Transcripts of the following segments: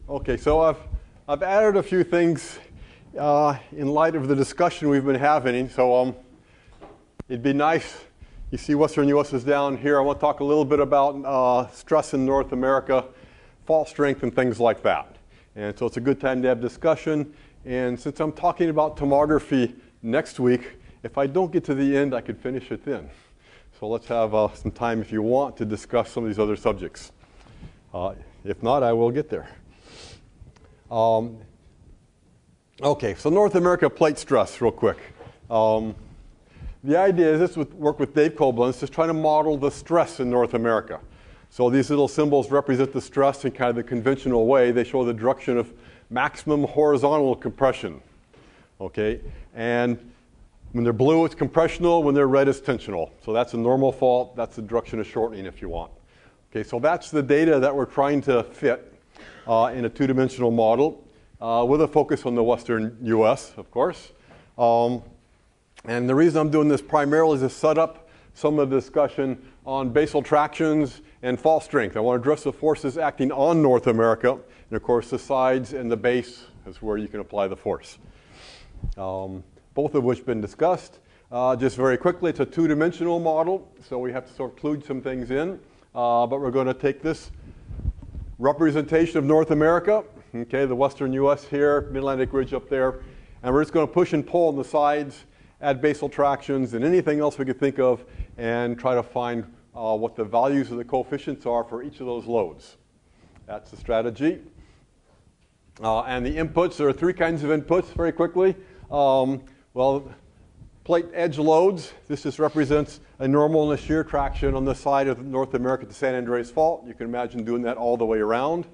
Okay, so I've added a few things in light of the discussion we've been having. So it'd be nice, you see Western U.S. is down here. I want to talk a little bit about stress in North America, fault strength, and things like that. And so it's a good time to have discussion. And since I'm talking about tomography next week, if I don't get to the end, I could finish it then. So let's have some time if you want to discuss some of these other subjects. If not, I will get there. Okay, so North America plate stress real quick. The idea is this would work with Dave Koblenz, just trying to model the stress in North America. So these little symbols represent the stress in kind of the conventional way. They show the direction of maximum horizontal compression. Okay, and when they're blue, it's compressional. When they're red, it's tensional. So that's a normal fault. That's the direction of shortening if you want. Okay, so that's the data that we're trying to fit in a two-dimensional model with a focus on the Western U.S., of course. And the reason I'm doing this primarily is to set up some of the discussion on basal tractions and fault strength. I want to address the forces acting on North America. And of course, the sides and the base is where you can apply the force. Both of which have been discussed. Just very quickly, it's a two-dimensional model, so we have to sort of include some things in. But we're going to take this representation of North America, okay, the Western U.S. here, Mid-Atlantic Ridge up there, and we're just going to push and pull on the sides, add basal tractions, and anything else we could think of, and try to find what the values of the coefficients are for each of those loads. That's the strategy. And the inputs, there are three kinds of inputs very quickly. Well, plate edge loads, this just represents a normal and a shear traction on the side of North America at the San Andreas Fault. You can imagine doing that all the way around.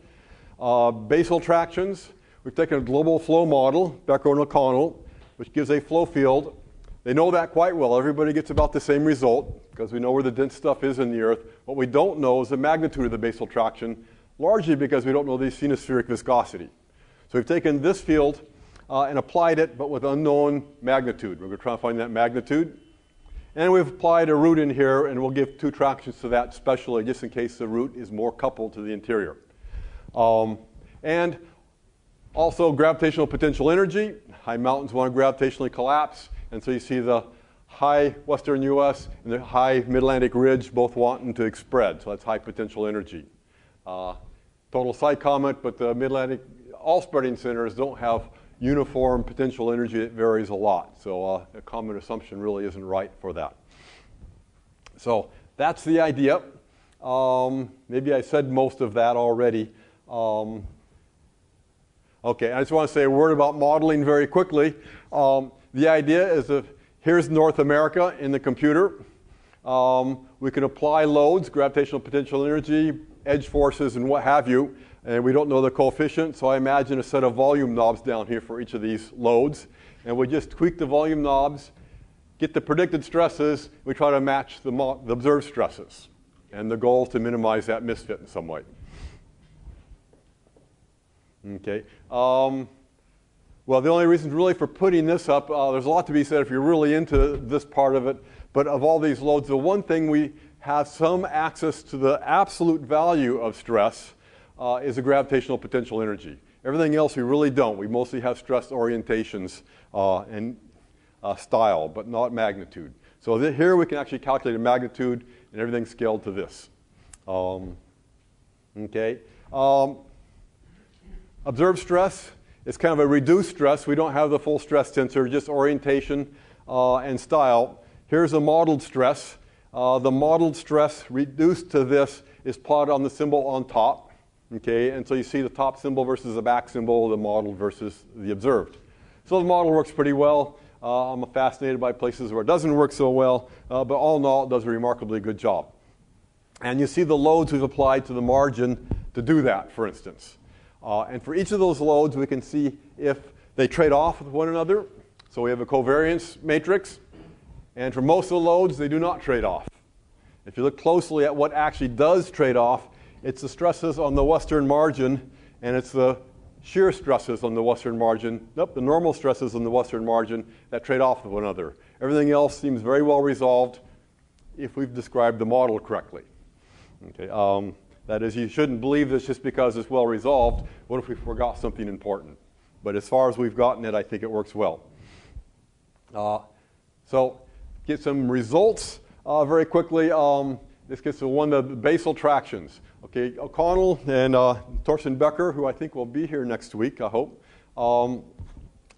Basal tractions, we've taken a global flow model, Becker and O'Connell, which gives a flow field. They know that quite well. Everybody gets about the same result because we know where the dense stuff is in the Earth. What we don't know is the magnitude of the basal traction, largely because we don't know the asthenospheric viscosity. So we've taken this field and applied it, but with unknown magnitude. We're going to try to find that magnitude. And we've applied a root in here, and we'll give two tractions to that specially, just in case the root is more coupled to the interior. And also gravitational potential energy. High mountains want to gravitationally collapse, and so you see the high Western U.S. and the high Mid-Atlantic Ridge both wanting to spread, so that's high potential energy. Total side comment, but the Mid-Atlantic, all spreading centers don't have uniform potential energy. It varies a lot. So a common assumption really isn't right for that. So that's the idea. Maybe I said most of that already. Okay, I just want to say a word about modeling very quickly. The idea is that here's North America in the computer. We can apply loads, gravitational potential energy, edge forces, and what have you. And we don't know the coefficient, so I imagine a set of volume knobs down here for each of these loads. And we just tweak the volume knobs, get the predicted stresses, we try to match the observed stresses. And the goal is to minimize that misfit in some way. Okay. Well, the only reason really for putting this up, there's a lot to be said if you're really into this part of it. But of all these loads, the one thing we have some access to the absolute value of stress is the gravitational potential energy. Everything else we really don't. We mostly have stress orientations and style, but not magnitude. So here we can actually calculate a magnitude, and everything's scaled to this. Okay. Observed stress is kind of a reduced stress. We don't have the full stress tensor, just orientation and style. Here's a modeled stress. The modeled stress reduced to this is plotted on the symbol on top. Okay, and so you see the top symbol versus the back symbol, the modeled versus the observed. So the model works pretty well. I'm fascinated by places where it doesn't work so well, but all in all, it does a remarkably good job. And you see the loads we've applied to the margin to do that, for instance. And for each of those loads, we can see if they trade off with one another. So we have a covariance matrix. And for most of the loads, they do not trade off. If you look closely at what actually does trade off, it's the stresses on the western margin, and it's the shear stresses on the western margin, the normal stresses on the western margin that trade off with one another. Everything else seems very well resolved if we've described the model correctly. Okay, That is, you shouldn't believe this just because it's well resolved. What if we forgot something important? But as far as we've gotten it, I think it works well. So get some results very quickly. This gets to one of the basal tractions. Okay, O'Connell and Torsten Becker, who I think will be here next week, I hope,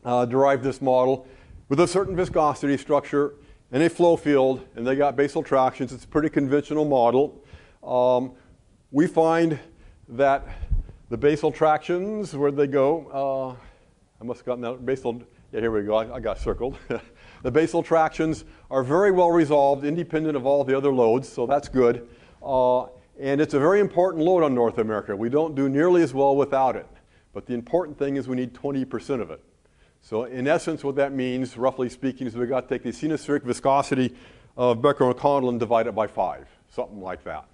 derived this model with a certain viscosity structure and a flow field, and they got basal tractions. It's a pretty conventional model. We find that the basal tractions, where'd they go? I must have gotten that basal, yeah, here we go, I got circled. The basal tractions are very well resolved, independent of all the other loads, so that's good. And it's a very important load on North America. We don't do nearly as well without it. But the important thing is we need 20% of it. So in essence, what that means, roughly speaking, is we've got to take the asthenospheric viscosity of Becker and O'Connell and divide it by 5, something like that.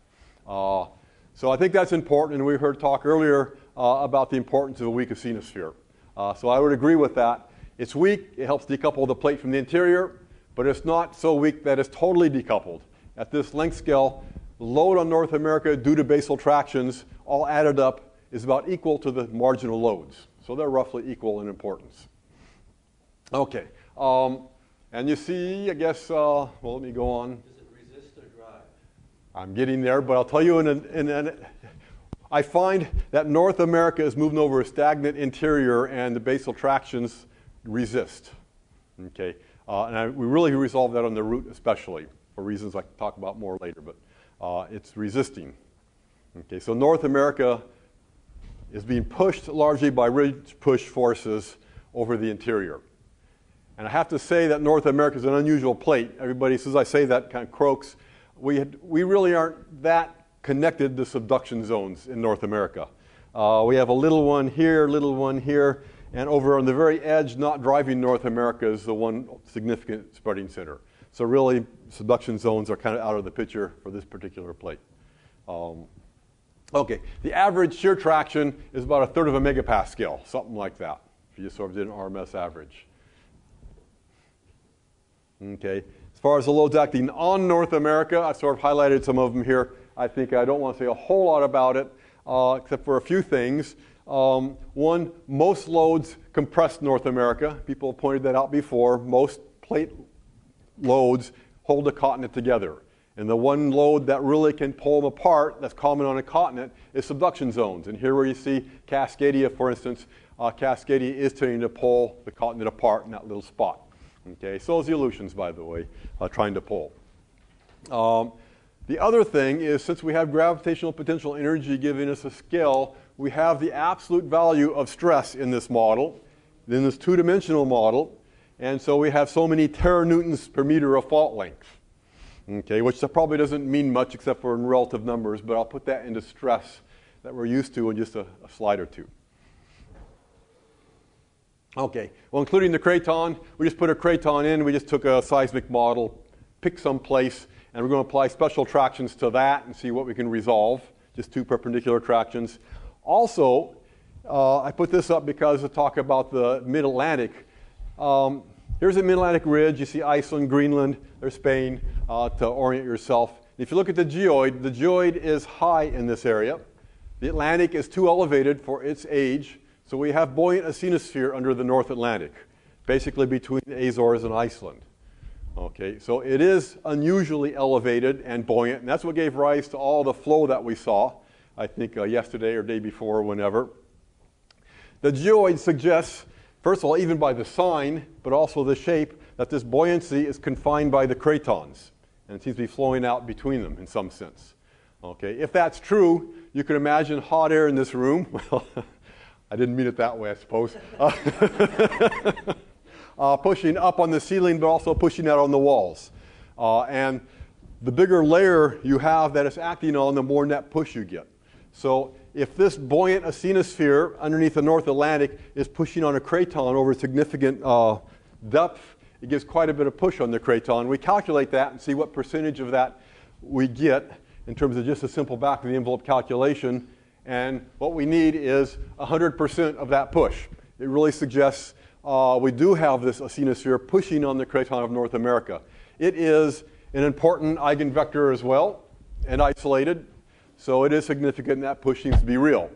So I think that's important, and we heard talk earlier about the importance of a weak asthenosphere. So I would agree with that. It's weak, it helps decouple the plate from the interior, but it's not so weak that it's totally decoupled. At this length scale, the load on North America due to basal tractions, all added up, is about equal to the marginal loads. So they're roughly equal in importance. Okay, and you see, I guess, well, let me go on. Does it resist or drive? I'm getting there, but I'll tell you I find that North America is moving over a stagnant interior and the basal tractions resist. Okay, we really resolve that on the root especially, for reasons I can talk about more later, but it's resisting. Okay, so North America is being pushed largely by ridge push forces over the interior. And I have to say that North America is an unusual plate. Everybody, as I say that, kind of croaks. We really aren't that connected to subduction zones in North America. We have a little one here, and over on the very edge, not driving North America, is the one significant spreading center. So really, subduction zones are kind of out of the picture for this particular plate. Okay, the average shear traction is about 1/3 of a megapascal, something like that, if you just sort of did an RMS average. Okay, as far as the loads acting on North America, I sort of highlighted some of them here. I think I don't want to say a whole lot about it, except for a few things. One, most loads compress North America. People have pointed that out before. Most plate loads hold the continent together. And the one load that really can pull them apart, that's common on a continent, is subduction zones. And here where you see Cascadia, for instance, Cascadia is tending to pull the continent apart in that little spot. Okay, so is the Aleutians, by the way, trying to pull. The other thing is, since we have gravitational potential energy giving us a scale, we have the absolute value of stress in this model, in this two-dimensional model, and so we have so many teranewtons per meter of fault length. Okay, which probably doesn't mean much except for in relative numbers, but I'll put that into stress that we're used to in just a slide or two. Okay, well, including the craton, we just put a craton in. We just took a seismic model, picked some place, and we're going to apply special tractions to that and see what we can resolve, just 2 perpendicular tractions. Also, I put this up because to talk about the mid-Atlantic. Here's the mid-Atlantic ridge. You see Iceland, Greenland, there's Spain, to orient yourself. If you look at the geoid is high in this area. The Atlantic is too elevated for its age, so we have buoyant asthenosphere under the North Atlantic, basically between the Azores and Iceland. Okay, so it is unusually elevated and buoyant, and that's what gave rise to all the flow that we saw, I think yesterday or day before or whenever. The geoid suggests, first of all, even by the sign, but also the shape, that this buoyancy is confined by the cratons, and it seems to be flowing out between them in some sense. Okay, if that's true, you can imagine hot air in this room. Well, I didn't mean it that way, I suppose. Pushing up on the ceiling, but also pushing out on the walls. And the bigger layer you have that it's acting on, the more net push you get. So if this buoyant asthenosphere underneath the North Atlantic is pushing on a craton over significant depth, it gives quite a bit of push on the craton. We calculate that and see what percentage of that we get in terms of just a simple back of the envelope calculation. And what we need is 100% of that push. It really suggests we do have this asthenosphere pushing on the craton of North America. It is an important eigenvector as well, and isolated. so it is significant, and that push seems to be real.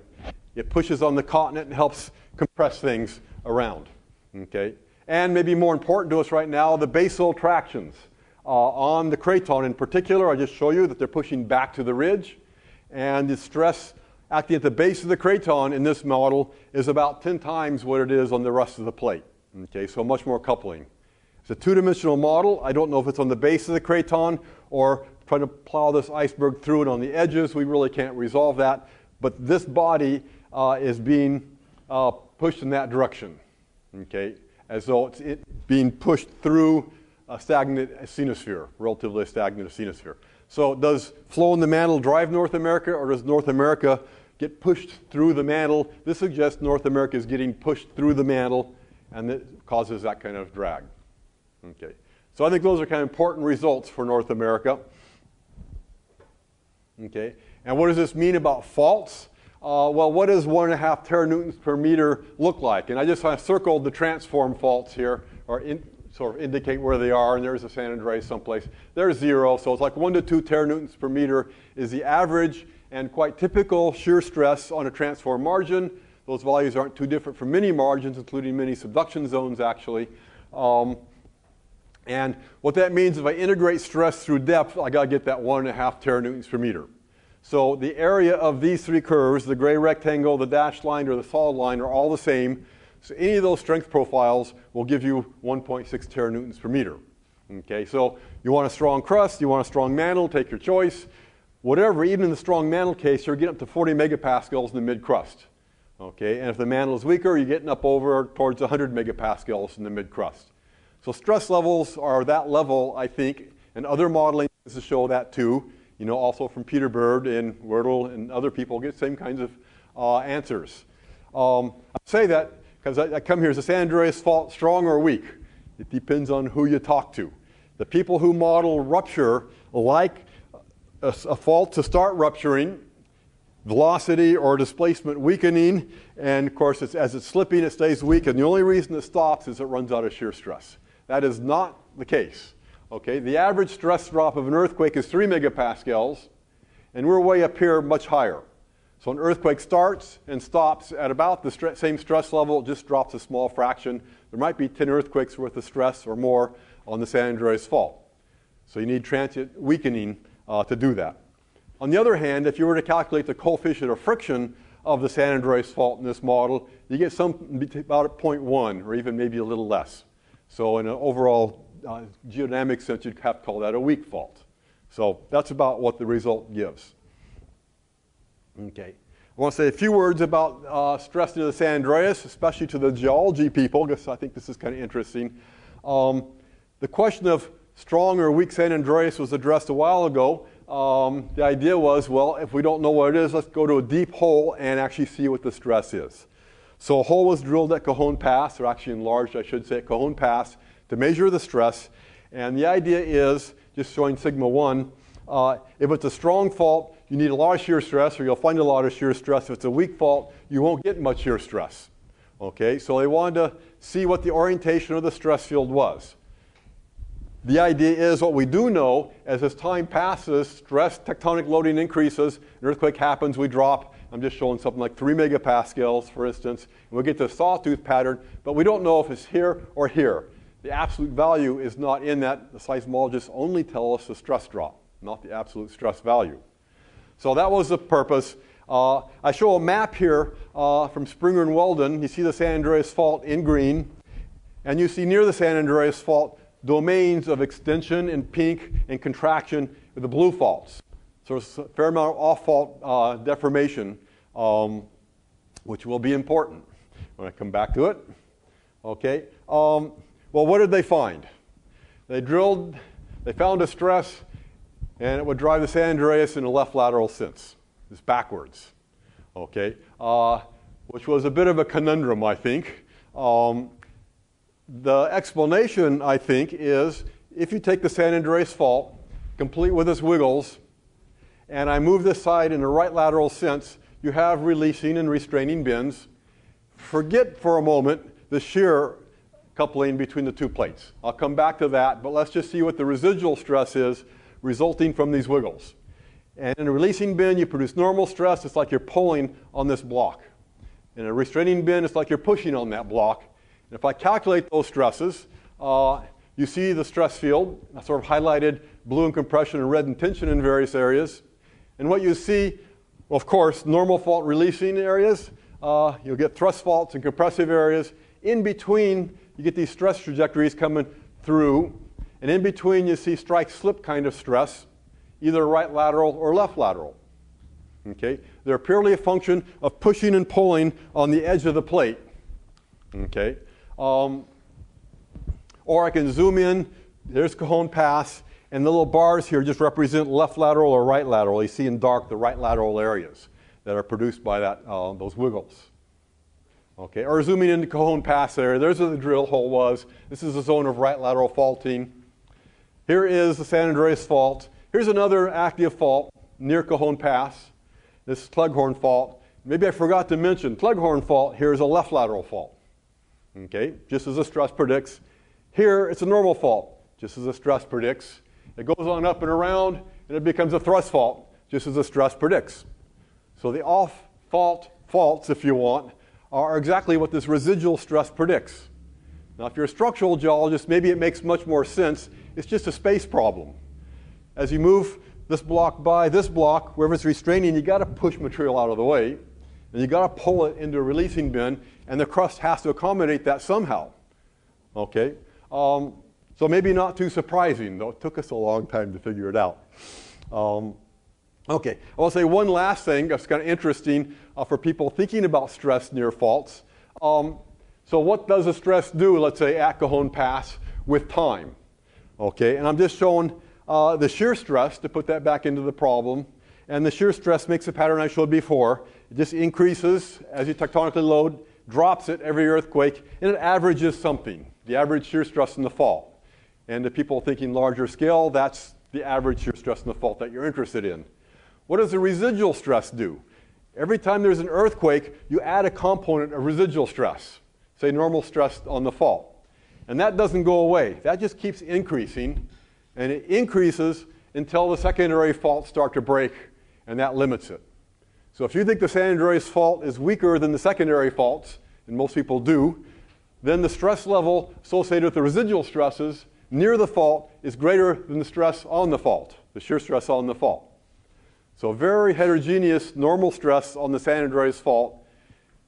It pushes on the continent and helps compress things around. Okay? And maybe more important to us right now, the basal tractions on the craton in particular. I just show you that they're pushing back to the ridge, and the stress acting at the base of the craton in this model is about 10 times what it is on the rest of the plate. Okay, so much more coupling. It's a two-dimensional model. I don't know if it's on the base of the craton or trying to plow this iceberg through it on the edges. We really can't resolve that. But this body is being pushed in that direction, okay, as though it's being pushed through a stagnant asthenosphere, relatively stagnant asthenosphere. So does flow in the mantle drive North America, or does North America get pushed through the mantle? This suggests North America is getting pushed through the mantle, and it causes that kind of drag. Okay, so I think those are kind of important results for North America. Okay, and what does this mean about faults? Well, what does 1.5 teranewtons per meter look like? And I just circled the transform faults here, or sort of indicate where they are, and there's a San Andreas someplace. There's 0, so it's like 1 to 2 teranewtons per meter is the average and quite typical shear stress on a transform margin. Those values aren't too different from many margins, including many subduction zones, actually. And what that means, if I integrate stress through depth, I got to get that 1.5 teranewtons per meter. So the area of these three curves, the gray rectangle, the dashed line, or the solid line, are all the same. So any of those strength profiles will give you 1.6 teranewtons per meter. Okay, so you want a strong crust, you want a strong mantle, take your choice. Whatever, even in the strong mantle case, you're getting up to 40 megapascals in the mid-crust. Okay, and if the mantle is weaker, you're getting up over towards 100 megapascals in the mid-crust. So stress levels are that level, I think, and other modeling to show that too. You know, also from Peter Bird and Wörtel and other people get the same kinds of answers. I say that because I come here, is the San Andreas fault strong or weak? It depends on who you talk to. The people who model rupture like a fault to start rupturing, velocity or displacement weakening, and of course as it's slipping it stays weak, and the only reason it stops is it runs out of shear stress. That is not the case. Okay, the average stress drop of an earthquake is 3 megapascals, and we're way up here much higher. So an earthquake starts and stops at about the same stress level, it just drops a small fraction. There might be 10 earthquakes worth of stress or more on the San Andreas fault. So you need transient weakening to do that. On the other hand, if you were to calculate the coefficient of friction of the San Andreas fault in this model, you get about 0.1 or even maybe a little less. So in an overall geodynamic sense, you'd have to call that a weak fault. So that's about what the result gives. Okay. I want to say a few words about stress to the San Andreas, especially to the geology people, because I think this is kind of interesting. The question of strong or weak San Andreas was addressed a while ago. The idea was, well, if we don't know what it is, let's go to a deep hole and actually see what the stress is. So a hole was drilled at Cajon Pass, or actually enlarged, I should say, at Cajon Pass, to measure the stress. And the idea is, just showing sigma 1, if it's a strong fault, you need a lot of shear stress, or you'll find a lot of shear stress. If it's a weak fault, you won't get much shear stress. Okay, so they wanted to see what the orientation of the stress field was. The idea is, what we do know, as time passes, stress tectonic loading increases, an earthquake happens, we drop. I'm just showing something like 3 megapascals, for instance, and we'll get the sawtooth pattern, but we don't know if it's here or here. The absolute value is not in that. The seismologists only tell us the stress drop, not the absolute stress value. So that was the purpose. I show a map here from Springer and Weldon. You see the San Andreas fault in green, and you see near the San Andreas fault domains of extension in pink and contraction with the blue faults. So there's a fair amount of off-fault deformation, which will be important when I come back to it. Okay. Well, what did they find? They found a stress, and it would drive the San Andreas in a left lateral sense. It's backwards. Okay. Which was a bit of a conundrum, I think. The explanation, I think, is if you take the San Andreas fault, complete with its wiggles, and I move this side in a right lateral sense, you have releasing and restraining bends. Forget for a moment the shear coupling between the two plates. I'll come back to that, but let's just see what the residual stress is resulting from these wiggles. And in a releasing bin, you produce normal stress. It's like you're pulling on this block. In a restraining bin, it's like you're pushing on that block. And if I calculate those stresses, you see the stress field, sort of highlighted blue in compression and red in tension in various areas. And what you see, well, of course, normal fault releasing areas. You'll get thrust faults and compressive areas. In between, you get these stress trajectories coming through. And in between, you see strike-slip kind of stress, either right lateral or left lateral. Okay? They're purely a function of pushing and pulling on the edge of the plate. Okay? Or I can zoom in. There's Cajon Pass. And the little bars here just represent left lateral or right lateral. You see in dark the right lateral areas that are produced by that, those wiggles. Okay, or zooming into Cajon Pass area, there's where the drill hole was. This is a zone of right lateral faulting. Here is the San Andreas fault. Here's another active fault near Cajon Pass. This is Cleghorn fault. Maybe I forgot to mention, Cleghorn fault here is a left lateral fault. Okay, just as the stress predicts. Here it's a normal fault, just as the stress predicts. It goes on up and around, and it becomes a thrust fault, just as the stress predicts. So the off-fault faults, if you want, are exactly what this residual stress predicts. Now, if you're a structural geologist, maybe it makes much more sense. It's just a space problem. As you move this block by this block, wherever it's restraining, you got to push material out of the way, and you got to pull it into a releasing bin, and the crust has to accommodate that somehow. Okay? So maybe not too surprising, though it took us a long time to figure it out. Okay, I want to say one last thing that's kind of interesting for people thinking about stress near faults. So what does a stress do, let's say, at Cajon Pass with time? Okay, and I'm just showing the shear stress to put that back into the problem. And the shear stress makes the pattern I showed before. It just increases as you tectonically load, drops it every earthquake, and it averages something, the average shear stress in the fault. And to people thinking larger scale, that's the average shear stress in the fault that you're interested in. What does the residual stress do? Every time there's an earthquake, you add a component of residual stress, say normal stress on the fault. And that doesn't go away. That just keeps increasing, and it increases until the secondary faults start to break, and that limits it. So if you think the San Andreas fault is weaker than the secondary faults, and most people do, then the stress level associated with the residual stresses near the fault is greater than the stress on the fault, the shear stress on the fault. So very heterogeneous normal stress on the San Andreas fault.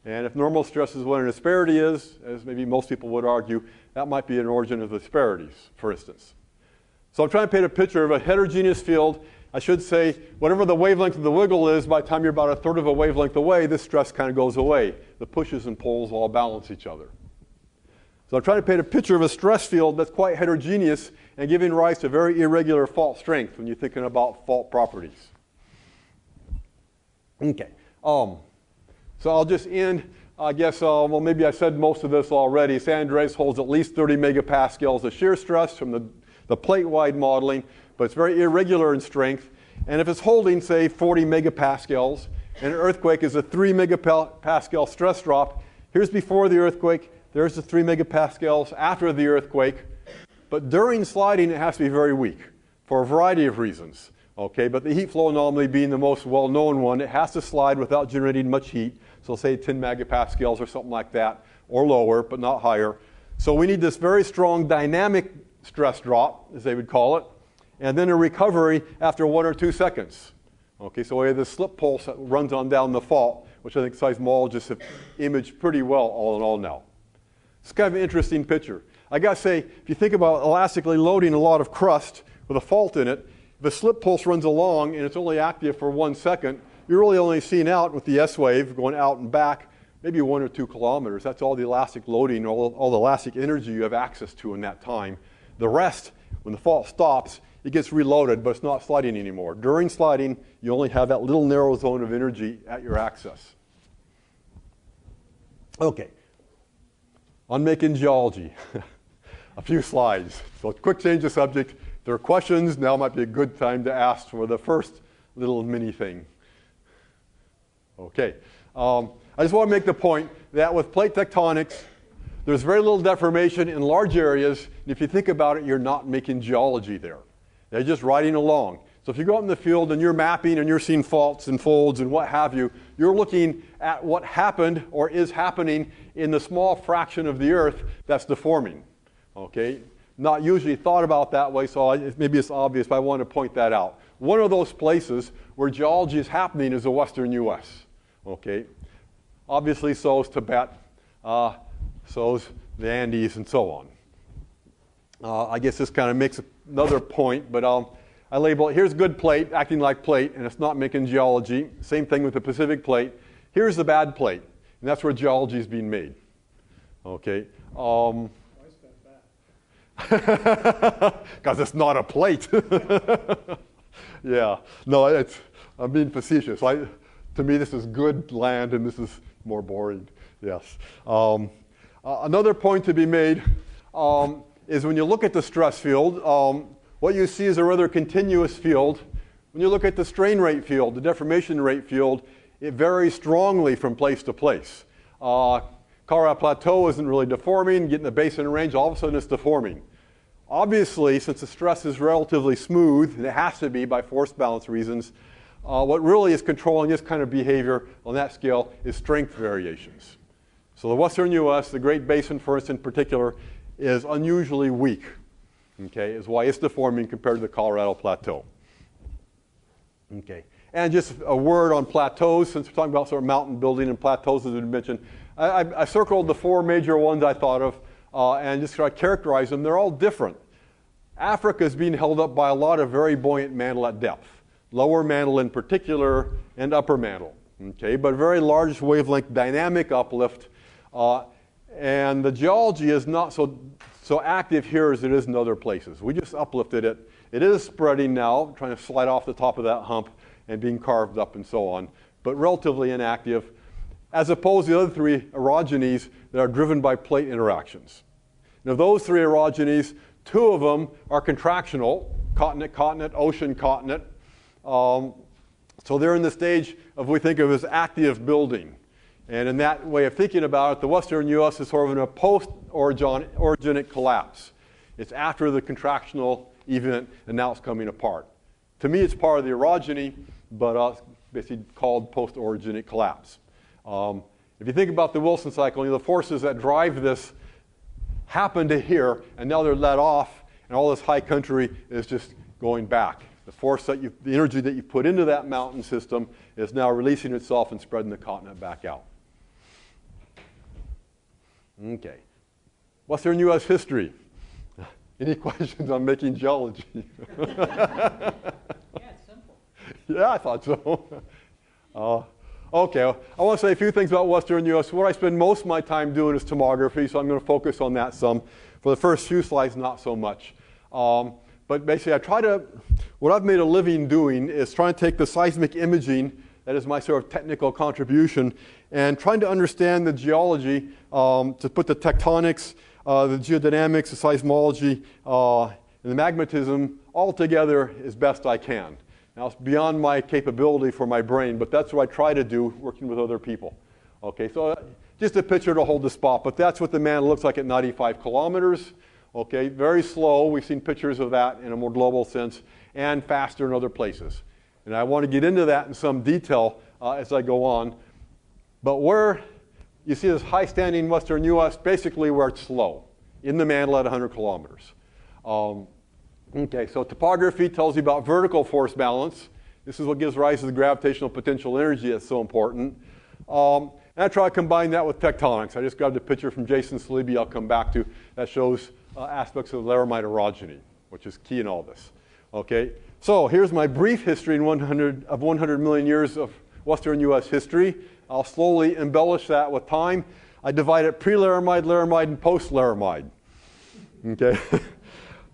And if normal stress is what an asperity is, as maybe most people would argue, that might be an origin of asperities, for instance. So I'm trying to paint a picture of a heterogeneous field. I should say, whatever the wavelength of the wiggle is, by the time you're about a third of a wavelength away, this stress kind of goes away. The pushes and pulls all balance each other. So I'm trying to paint a picture of a stress field that's quite heterogeneous and giving rise to very irregular fault strength when you're thinking about fault properties. Okay. So I'll just end, I guess, well, maybe I said most of this already. San Andreas holds at least 30 megapascals of shear stress from the plate-wide modeling, but it's very irregular in strength. And if it's holding, say, 40 megapascals, and an earthquake is a 3 megapascal stress drop, here's before the earthquake, there's the 3 megapascals after the earthquake. But during sliding, it has to be very weak for a variety of reasons. Okay, but the heat flow anomaly being the most well-known one, it has to slide without generating much heat. So say 10 megapascals or something like that, or lower, but not higher. So we need this very strong dynamic stress drop, as they would call it, and then a recovery after 1 or 2 seconds. Okay, so we have this slip pulse that runs on down the fault, which I think seismologists have imaged pretty well all in all now. It's kind of an interesting picture. I got to say, if you think about elastically loading a lot of crust with a fault in it, if a slip pulse runs along and it's only active for 1 second, you're really only seeing out with the S wave going out and back maybe 1 or 2 kilometers. That's all the elastic loading, all the elastic energy you have access to in that time. The rest, when the fault stops, it gets reloaded, but it's not sliding anymore. During sliding, you only have that little narrow zone of energy at your access. Okay. On making geology. A few slides. So quick change of subject. If there are questions, now might be a good time to ask for the first little mini thing. Okay. I just want to make the point that with plate tectonics, there's very little deformation in large areas. And if you think about it, you're not making geology there. They're just riding along. So if you go out in the field and you're mapping and you're seeing faults and folds and what have you, you're looking at what happened or is happening in the small fraction of the Earth that's deforming. Okay? Not usually thought about that way, so maybe it's obvious, but I want to point that out. One of those places where geology is happening is the western U.S. Okay? Obviously, so is Tibet, so is the Andes, and so on. I guess this kind of makes another point, but I label it, here's good plate, acting like plate, and it's not making geology. Same thing with the Pacific plate. Here's the bad plate, and that's where geology is being made. Okay? Why is that bad? Because it's not a plate. Yeah. No, I'm being facetious. To me, this is good land, and this is more boring. Yes. Another point to be made is when you look at the stress field, what you see is a rather continuous field. When you look at the strain rate field, the deformation rate field, it varies strongly from place to place. Colorado Plateau isn't really deforming. Get in the basin range, all of a sudden it's deforming. Obviously, since the stress is relatively smooth, and it has to be by force balance reasons, what really is controlling this kind of behavior on that scale is strength variations. So the western U.S., the Great Basin, for instance, in particular, is unusually weak. Okay, is why it's deforming compared to the Colorado Plateau. Okay, and just a word on plateaus, since we're talking about sort of mountain building and plateaus, as we mentioned. I circled the four major ones I thought of, and just try to characterize them. They're all different. Africa is being held up by a lot of very buoyant mantle at depth. Lower mantle in particular, and upper mantle. Okay, but very large wavelength dynamic uplift, and the geology is not so active here as it is in other places. We just uplifted it. It is spreading now, trying to slide off the top of that hump and being carved up and so on, but relatively inactive, as opposed to the other three orogenies that are driven by plate interactions. And of those three orogenies, two of them are contractional, continent, ocean, continent. So they're in the stage of what we think of as active building. And in that way of thinking about it, the western U.S. is sort of in a post-orogenic collapse. It's after the contractional event, and now it's coming apart. To me, it's part of the orogeny, but basically called post-orogenic collapse. If you think about the Wilson cycle, the forces that drive this happen to here, and now they're let off, and all this high country is just going back. The force the energy that you put into that mountain system is now releasing itself and spreading the continent back out. Okay. Western U.S. history. Any questions on making geology? Yeah, it's simple. Yeah, I thought so. Okay, I want to say a few things about Western U.S. What I spend most of my time doing is tomography, so I'm going to focus on that some. For the first few slides, not so much. But basically, what I've made a living doing is trying to take the seismic imaging, that is my sort of technical contribution, and trying to understand the geology, to put the tectonics, the geodynamics, the seismology, and the magnetism all together as best I can. Now, it's beyond my capability for my brain, but that's what I try to do working with other people. Okay, so just a picture to hold the spot, but that's what the mantle looks like at 95 kilometers. Okay, very slow. We've seen pictures of that in a more global sense, and faster in other places. And I want to get into that in some detail as I go on. But where you see this high-standing western U.S., basically where it's slow, in the mantle at 100 kilometers. Okay, so topography tells you about vertical force balance. This is what gives rise to the gravitational potential energy that's so important. And I try to combine that with tectonics. I just grabbed a picture from Jason Salibi I'll come back to that shows aspects of laramide orogeny, which is key in all this. Okay, so here's my brief history in 100 million years of western U.S. history. I'll slowly embellish that with time. I divide it pre-laramide, laramide, and post-laramide. Okay.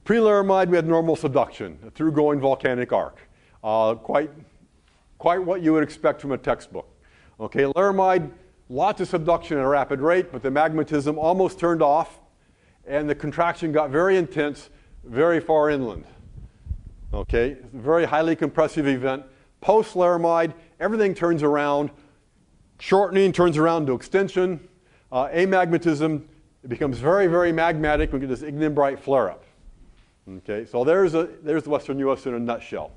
Pre-laramide, we had normal subduction, a through-going volcanic arc. Quite what you would expect from a textbook. Okay, laramide, lots of subduction at a rapid rate, but the magnetism almost turned off, and the contraction got very intense, very far inland. Okay, it's a very highly compressive event. Post-laramide, everything turns around. Shortening turns around to extension. Amagnetism, it becomes very, very magmatic. We get this ignimbrite flare-up. Okay, so there's the western U.S. in a nutshell.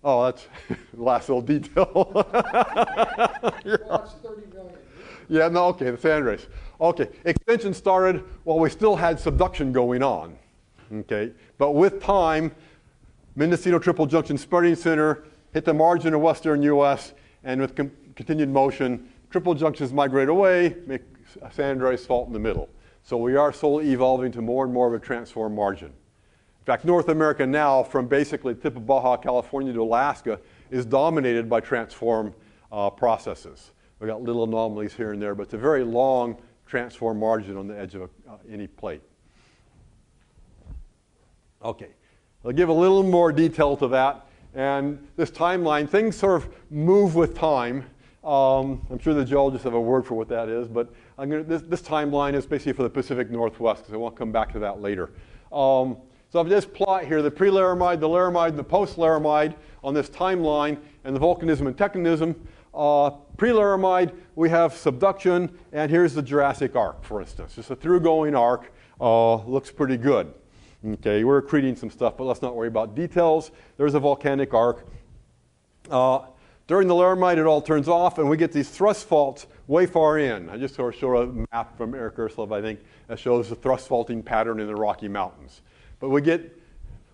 Oh, that's the last little detail. Well, it's 30 million. Yeah, no, okay, the sand race. Okay, extension started while we still had subduction going on. Okay, but with time, Mendocino Triple Junction Spreading Center hit the margin of western U.S., and with continued motion, triple junctions migrate away, make a sand race fault in the middle. So we are slowly evolving to more and more of a transform margin. In fact, North America now, from basically the tip of Baja California to Alaska, is dominated by transform processes. We've got little anomalies here and there, but it's a very long transform margin on the edge of any plate. Okay, I'll give a little more detail to that. And this timeline, things sort of move with time. I'm sure the geologists have a word for what that is, but this timeline is basically for the Pacific Northwest, because I want to come back to that later. So I've just plot here the pre-Laramide, the Laramide, the post-Laramide on this timeline, and the volcanism and tectonism. Pre-Laramide, we have subduction, and here's the Jurassic arc, for instance. Just a through-going arc, looks pretty good. Okay, we're accreting some stuff, but let's not worry about details. There's a volcanic arc. During the Laramide, it all turns off, and we get these thrust faults way far in. I just sort of show a map from Eric Ursulov, I think, that shows the thrust faulting pattern in the Rocky Mountains. But we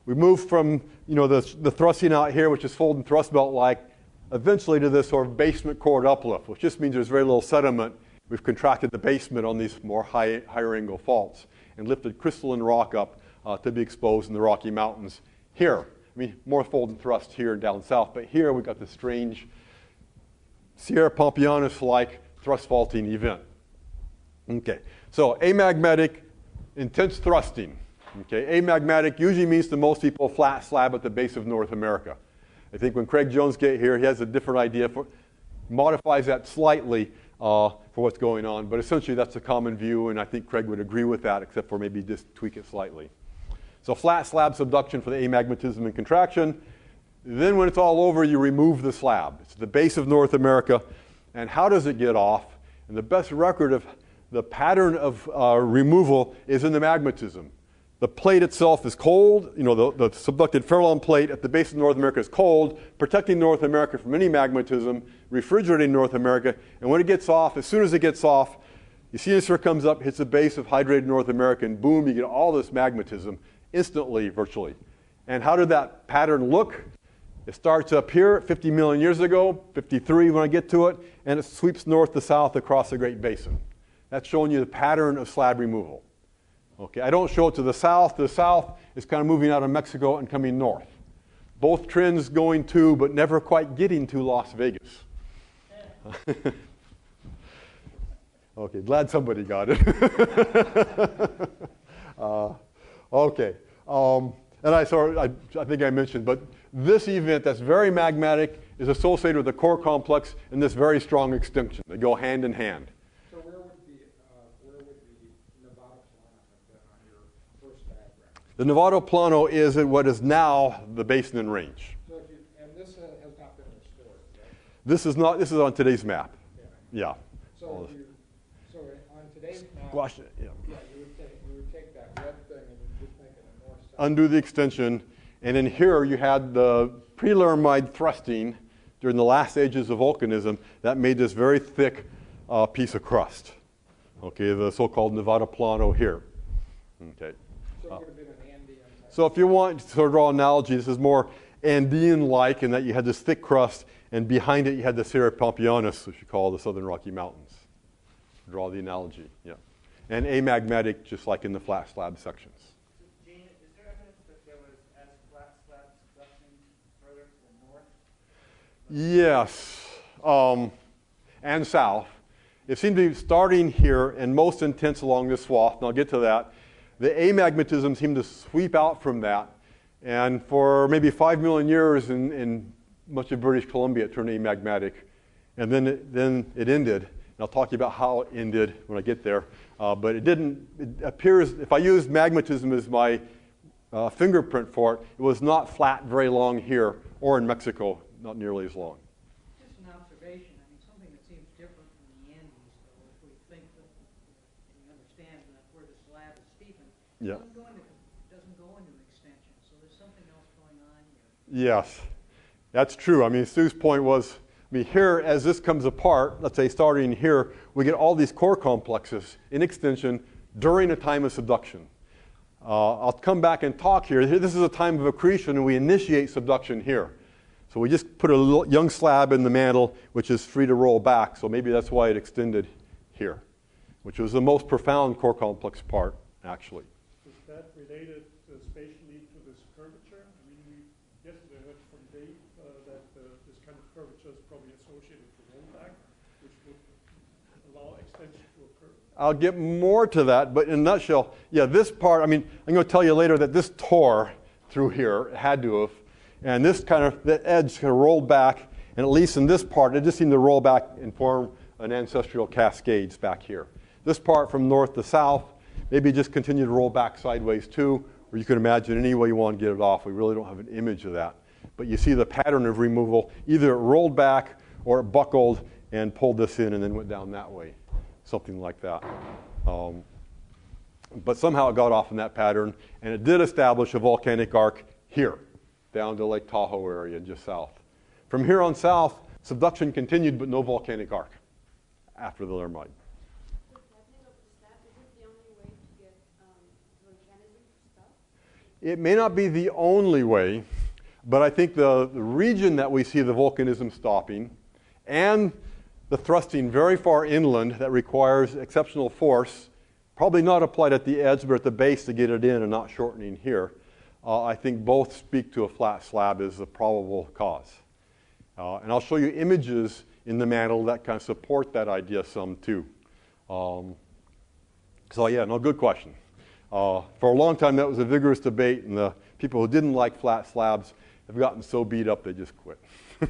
move from the thrusting out here, which is fold and thrust belt-like, eventually to this sort of basement chord uplift, which just means there's very little sediment. We've contracted the basement on these more higher angle faults and lifted crystalline rock up to be exposed in the Rocky Mountains here. I mean, more fold and thrust here and down south, but here we've got this strange Sierra Pompeianus-like thrust faulting event. Okay, so amagmatic, intense thrusting. Okay, amagmatic usually means to most people flat slab at the base of North America. I think when Craig Jones gets here, he has a different idea, modifies that slightly for what's going on, but essentially that's a common view, and I think Craig would agree with that, except for maybe just tweak it slightly. So flat slab subduction for the amagmatism and contraction. Then when it's all over, you remove the slab. It's the base of North America, and how does it get off? And the best record of the pattern of removal is in the magmatism. The plate itself is cold. The subducted Farallon plate at the base of North America is cold, protecting North America from any magmatism, refrigerating North America. And when it gets off, as soon as it gets off, you see this here comes up, hits the base of hydrated North America, and boom, you get all this magmatism instantly, virtually. And how did that pattern look? It starts up here 50 million years ago, 53 when I get to it, and it sweeps north to south across the Great Basin. That's showing you the pattern of slab removal. Okay, I don't show it to the south. The south is kind of moving out of Mexico and coming north. Both trends going to, but never quite getting to Las Vegas. Okay, glad somebody got it. Okay, and I think I mentioned, but this event that's very magmatic is associated with the core complex and this very strong extinction. They go hand in hand. So where would the Nevada Plano have been on your first diagram? The Nevada Plano is at what is now the Basin and Range. So and this has not been restored, right? This is not. This is on today's map. Yeah. So on today's map, Squash it. Yeah. you would take that red thing and you just make it a north-south. Undo the extension, and in here you had the pre-Laramide thrusting during the last stages of volcanism that made this very thick piece of crust. Okay, the so-called Nevada Plano here. Okay. So it would have been an Andean type. So if you want to sort of draw an analogy, this is more Andean-like in that you had this thick crust, and behind it you had the Sierra Pompeianus, which you call the Southern Rocky Mountains. Draw the analogy, yeah. And amagmatic, just like in the flat slab sections. Gene, is there evidence that there was as flat slab subduction further to the north? Yes, and south. It seemed to be starting here and most intense along this swath, and I'll get to that. The amagmatism seemed to sweep out from that, and for maybe 5 million years in much of British Columbia it turned amagmatic, and then it ended. And I'll talk to you about how it ended when I get there. But it didn't, it appears, if I used magmatism as my fingerprint for it, it was not flat very long here or in Mexico, not nearly as long. Just an observation. I mean, something that seems different from the Andes, though, if we think that we understand that where the slab is steepened, Yeah. doesn't go into an extension. So there's something else going on here. Yes. That's true. I mean, Sue's point was, here, as this comes apart, let's say starting here, we get all these core complexes in extension during a time of subduction. I'll come back and talk here. This is a time of accretion, and we initiate subduction here. So we just put a little young slab in the mantle, which is free to roll back. So maybe that's why it extended here, which was the most profound core complex part, actually. Is that related spatially to this curvature? I mean, we yesterday heard from Dave that this kind of curvature is probably associated with rollback, which would allow extension to occur. I'll get more to that, but in a nutshell, yeah, this part, I mean, I'm going to tell you later that this tore through here, it had to have, and this kind of, the edge kind of rolled back, and at least in this part, it just seemed to roll back and form an ancestral cascades back here. This part from north to south, maybe just continue to roll back sideways too, or you can imagine any way you want to get it off. We really don't have an image of that. But you see the pattern of removal. Either it rolled back or it buckled and pulled this in and then went down that way. Something like that. But somehow it got off in that pattern, and it did establish a volcanic arc here, down to Lake Tahoe area just south. From here on south, subduction continued, but no volcanic arc after the Laramide. It may not be the only way, but I think the region that we see the volcanism stopping and the thrusting very far inland that requires exceptional force, probably not applied at the edge, but at the base to get it in and not shortening here, I think both speak to a flat slab as the probable cause. And I'll show you images in the mantle that kind of support that idea some too. So yeah, no, good question. For a long time that was a vigorous debate, and the people who didn't like flat slabs have gotten so beat up they just quit. So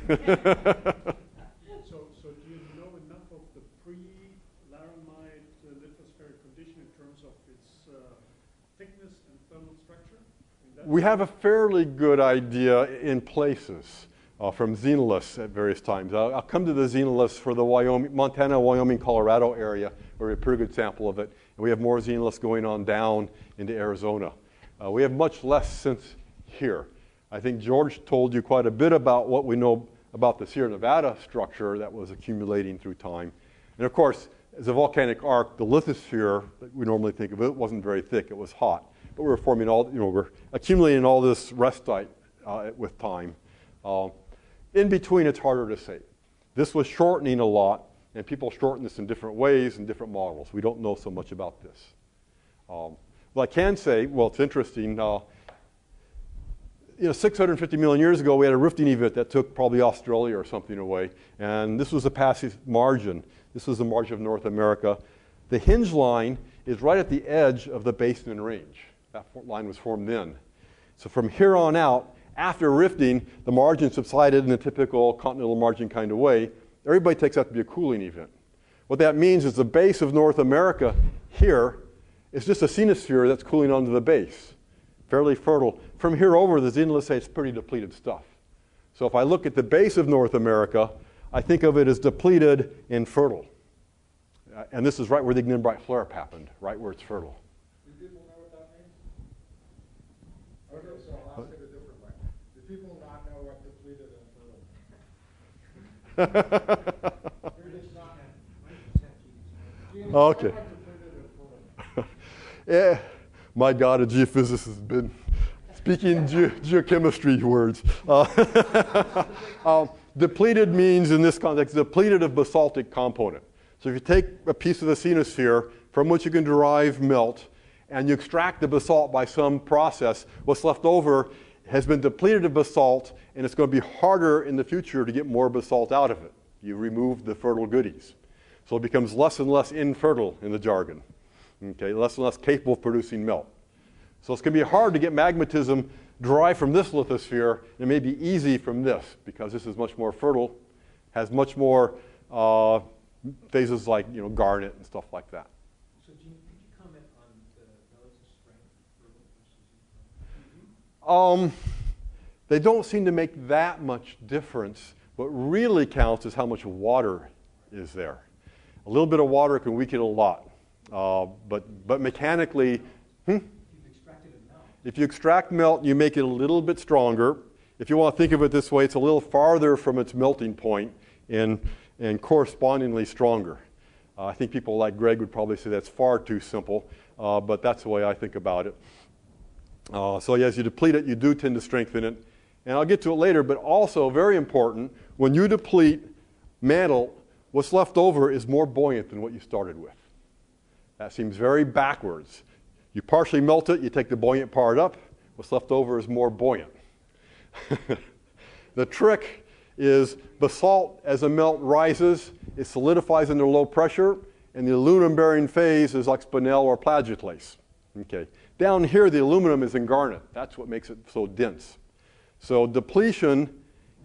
do you know enough of the pre-Laramide lithospheric condition in terms of its thickness and thermal structure? We have a fairly good idea in places from xenoliths at various times. I'll come to the xenoliths for the Montana, Wyoming, Colorado area, where we have a pretty good sample of it. And we have more xenoliths going on down into Arizona. We have much less since here. I think George told you quite a bit about what we know about the Sierra Nevada structure that was accumulating through time. And of course, as a volcanic arc, the lithosphere that we normally think of, it wasn't very thick, it was hot. But we were forming all, we're accumulating all this restite with time. In between, it's harder to say. This was shortening a lot, and people shorten this in different ways and different models. We don't know so much about this. Well, I can say, well, it's interesting. 650 million years ago, we had a rifting event that took probably Australia or something away, and this was a passive margin. This was the margin of North America. The hinge line is right at the edge of the basin and range. That line was formed then. So from here on out, after rifting, the margin subsided in a typical continental margin kind of way. Everybody takes that to be a cooling event. What that means is the base of North America here is just a cenosphere that's cooling onto the base, fairly fertile. From here over, the xenoliths say it's pretty depleted stuff. So if I look at the base of North America, I think of it as depleted and fertile. And this is right where the Ignimbrite flare-up happened, right where it's fertile. Do people know what that means? Okay, so I'll ask it a different way. Do people not know what depleted and fertile? You're just not. Okay. Yeah, my God, a geophysicist has been speaking geochemistry words. Depleted means, in this context, depleted of basaltic component. So if you take a piece of the cenosphere from which you can derive melt, and you extract the basalt by some process, what's left over has been depleted of basalt, and it's going to be harder in the future to get more basalt out of it. You remove the fertile goodies. So it becomes less and less infertile in the jargon. Okay, less and less capable of producing melt. So it's going to be hard to get magnetism derived from this lithosphere. It may be easy from this, because this is much more fertile, has much more phases like garnet and stuff like that. So Gene, could you comment on the relative strength? They don't seem to make that much difference. What really counts is how much water is there. A little bit of water can weaken a lot, but mechanically, You've extracted a melt. if you extract melt, you make it a little bit stronger. if you want to think of it this way, it's a little farther from its melting point and correspondingly stronger. I think people like Greg would probably say that's far too simple, but that's the way I think about it. So as you deplete it, you do tend to strengthen it. And I'll get to it later, but also very important, when you deplete mantle, what's left over is more buoyant than what you started with. That seems very backwards. You partially melt it, you take the buoyant part up, what's left over is more buoyant. The trick is basalt, as the melt rises, it solidifies under low pressure, and the aluminum-bearing phase is like spinel or plagioclase. Okay. Down here, the aluminum is in garnet. That's what makes it so dense. So depletion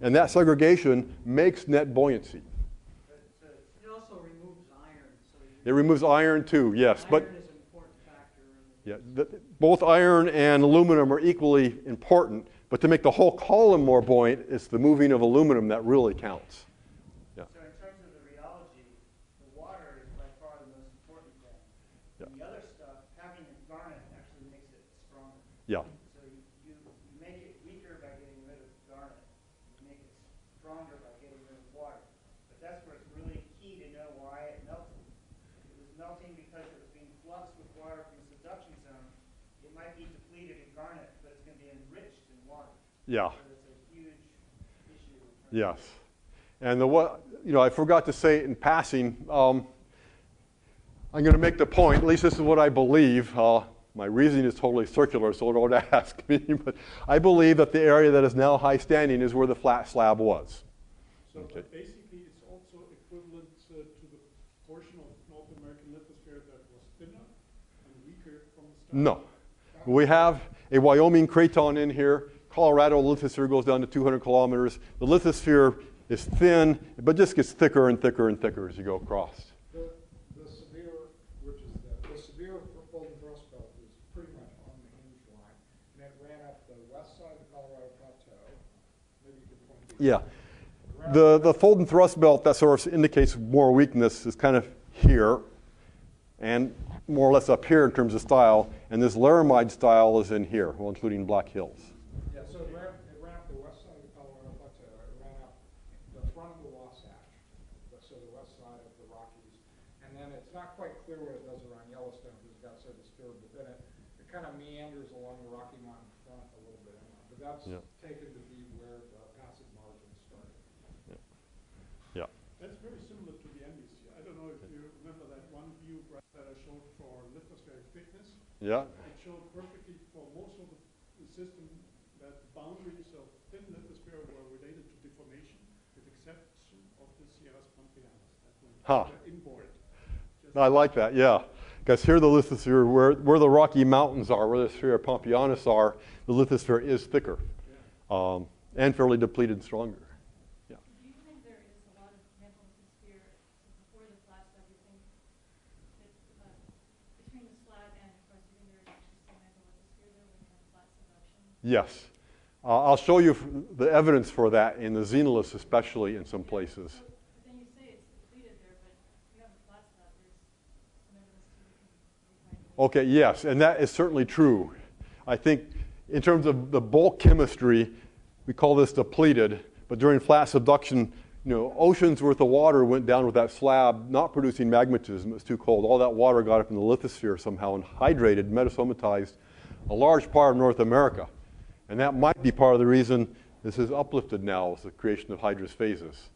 and that segregation makes net buoyancy. It also removes iron. So It removes iron too, yes. But iron is an important factor. yeah, both iron and aluminum are equally important, but to make the whole column more buoyant, it's the moving of aluminum that really counts. Yeah. So in terms of the rheology, the water is by far the most important thing. Yeah. And the other stuff, having it garnet actually makes it stronger. Yeah. So you make it weaker by getting rid of garnet. You make it stronger by getting rid of water. But that's where it's really key to know why it melted. If it was melting because it was being fluxed with water from the subduction zone, it might be depleted in garnet, but it's going to be enriched in water. Yeah. So it's a huge issue. Yes. And I forgot to say it in passing. I'm going to make the point, at least this is what I believe. My reasoning is totally circular, so don't ask me. But I believe that the area that is now high standing is where the flat slab was. So Okay. but basically, it's also equivalent to the portion of North American lithosphere that was thinner and weaker from the start? No. We have a Wyoming craton in here. Colorado lithosphere goes down to 200 kilometers. The lithosphere is thin, but just gets thicker and thicker and thicker as you go across. The severe, which is the severe fold and thrust belt is pretty much on the hinge line, and it ran up the west side of the Colorado Plateau. Maybe you could point to Yeah. The fold and thrust belt that sort of indicates more weakness is kind of here and more or less up here in terms of style, and this laramide style is in here, well, including Black Hills. Yeah, so it ran up the west side of the Colorado Plateau. It ran up the front of the Wasatch, so the west side of the Rockies. And then it's not quite clear what it does around Yellowstone because it's got so disturbed, but then it kind of meanders along the Rocky Mountain front a little bit. But that's taken to be where the passive margins started. Yeah. That's very similar to the Andes here. I don't know if you remember that one view graph that I showed for lithospheric thickness. Yeah. It showed perfectly for most of the system that the boundaries of thin lithosphere were related to deformation, with exception of the Sierras Pampeanas. That went inboard. I like that, yeah. Because here the lithosphere, where the Rocky Mountains are, where the Sierra Pampeanas are, the lithosphere is thicker and fairly depleted and stronger. Yeah. Do you think there is a lot of mantle lithosphere before the flat slab? Do you think that between the slab and, of course, do you think there is actually some mantle lithosphere there when you have flat subduction? Yes. I'll show you the evidence for that in the xenoliths, especially in some places. So, but then you say it's depleted there, but you have a flat slab. There's some evidence to Okay, yes, and that is certainly true. I think in terms of the bulk chemistry, we call this depleted, but during flat subduction, oceans worth of water went down with that slab, not producing magnetism. It was too cold. All that water got up in the lithosphere somehow and hydrated, metasomatized a large part of North America. And that might be part of the reason this is uplifted now as the creation of hydrous phases.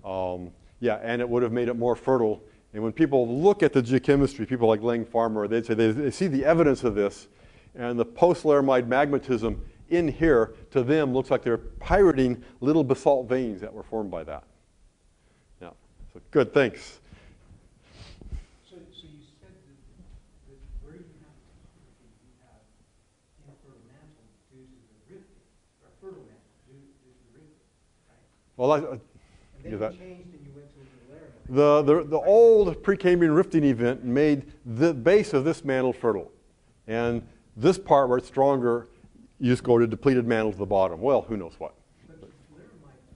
And it would have made it more fertile. And when people look at the geochemistry, people like Lang Farmer, they'd say they see the evidence of this, and the post-laramide magnetism in here, to them, looks like they're pirating little basalt veins that were formed by that. Yeah, so good, thanks. So you said that where you have infertile mantle due to the rifting, or fertile mantle due to the rifting, right? Well, And then you changed and you went to the laramide. the old Precambrian rifting event made the base of this mantle fertile. And this part where it's stronger, you just go to depleted mantle to the bottom. Well, who knows what. But laramide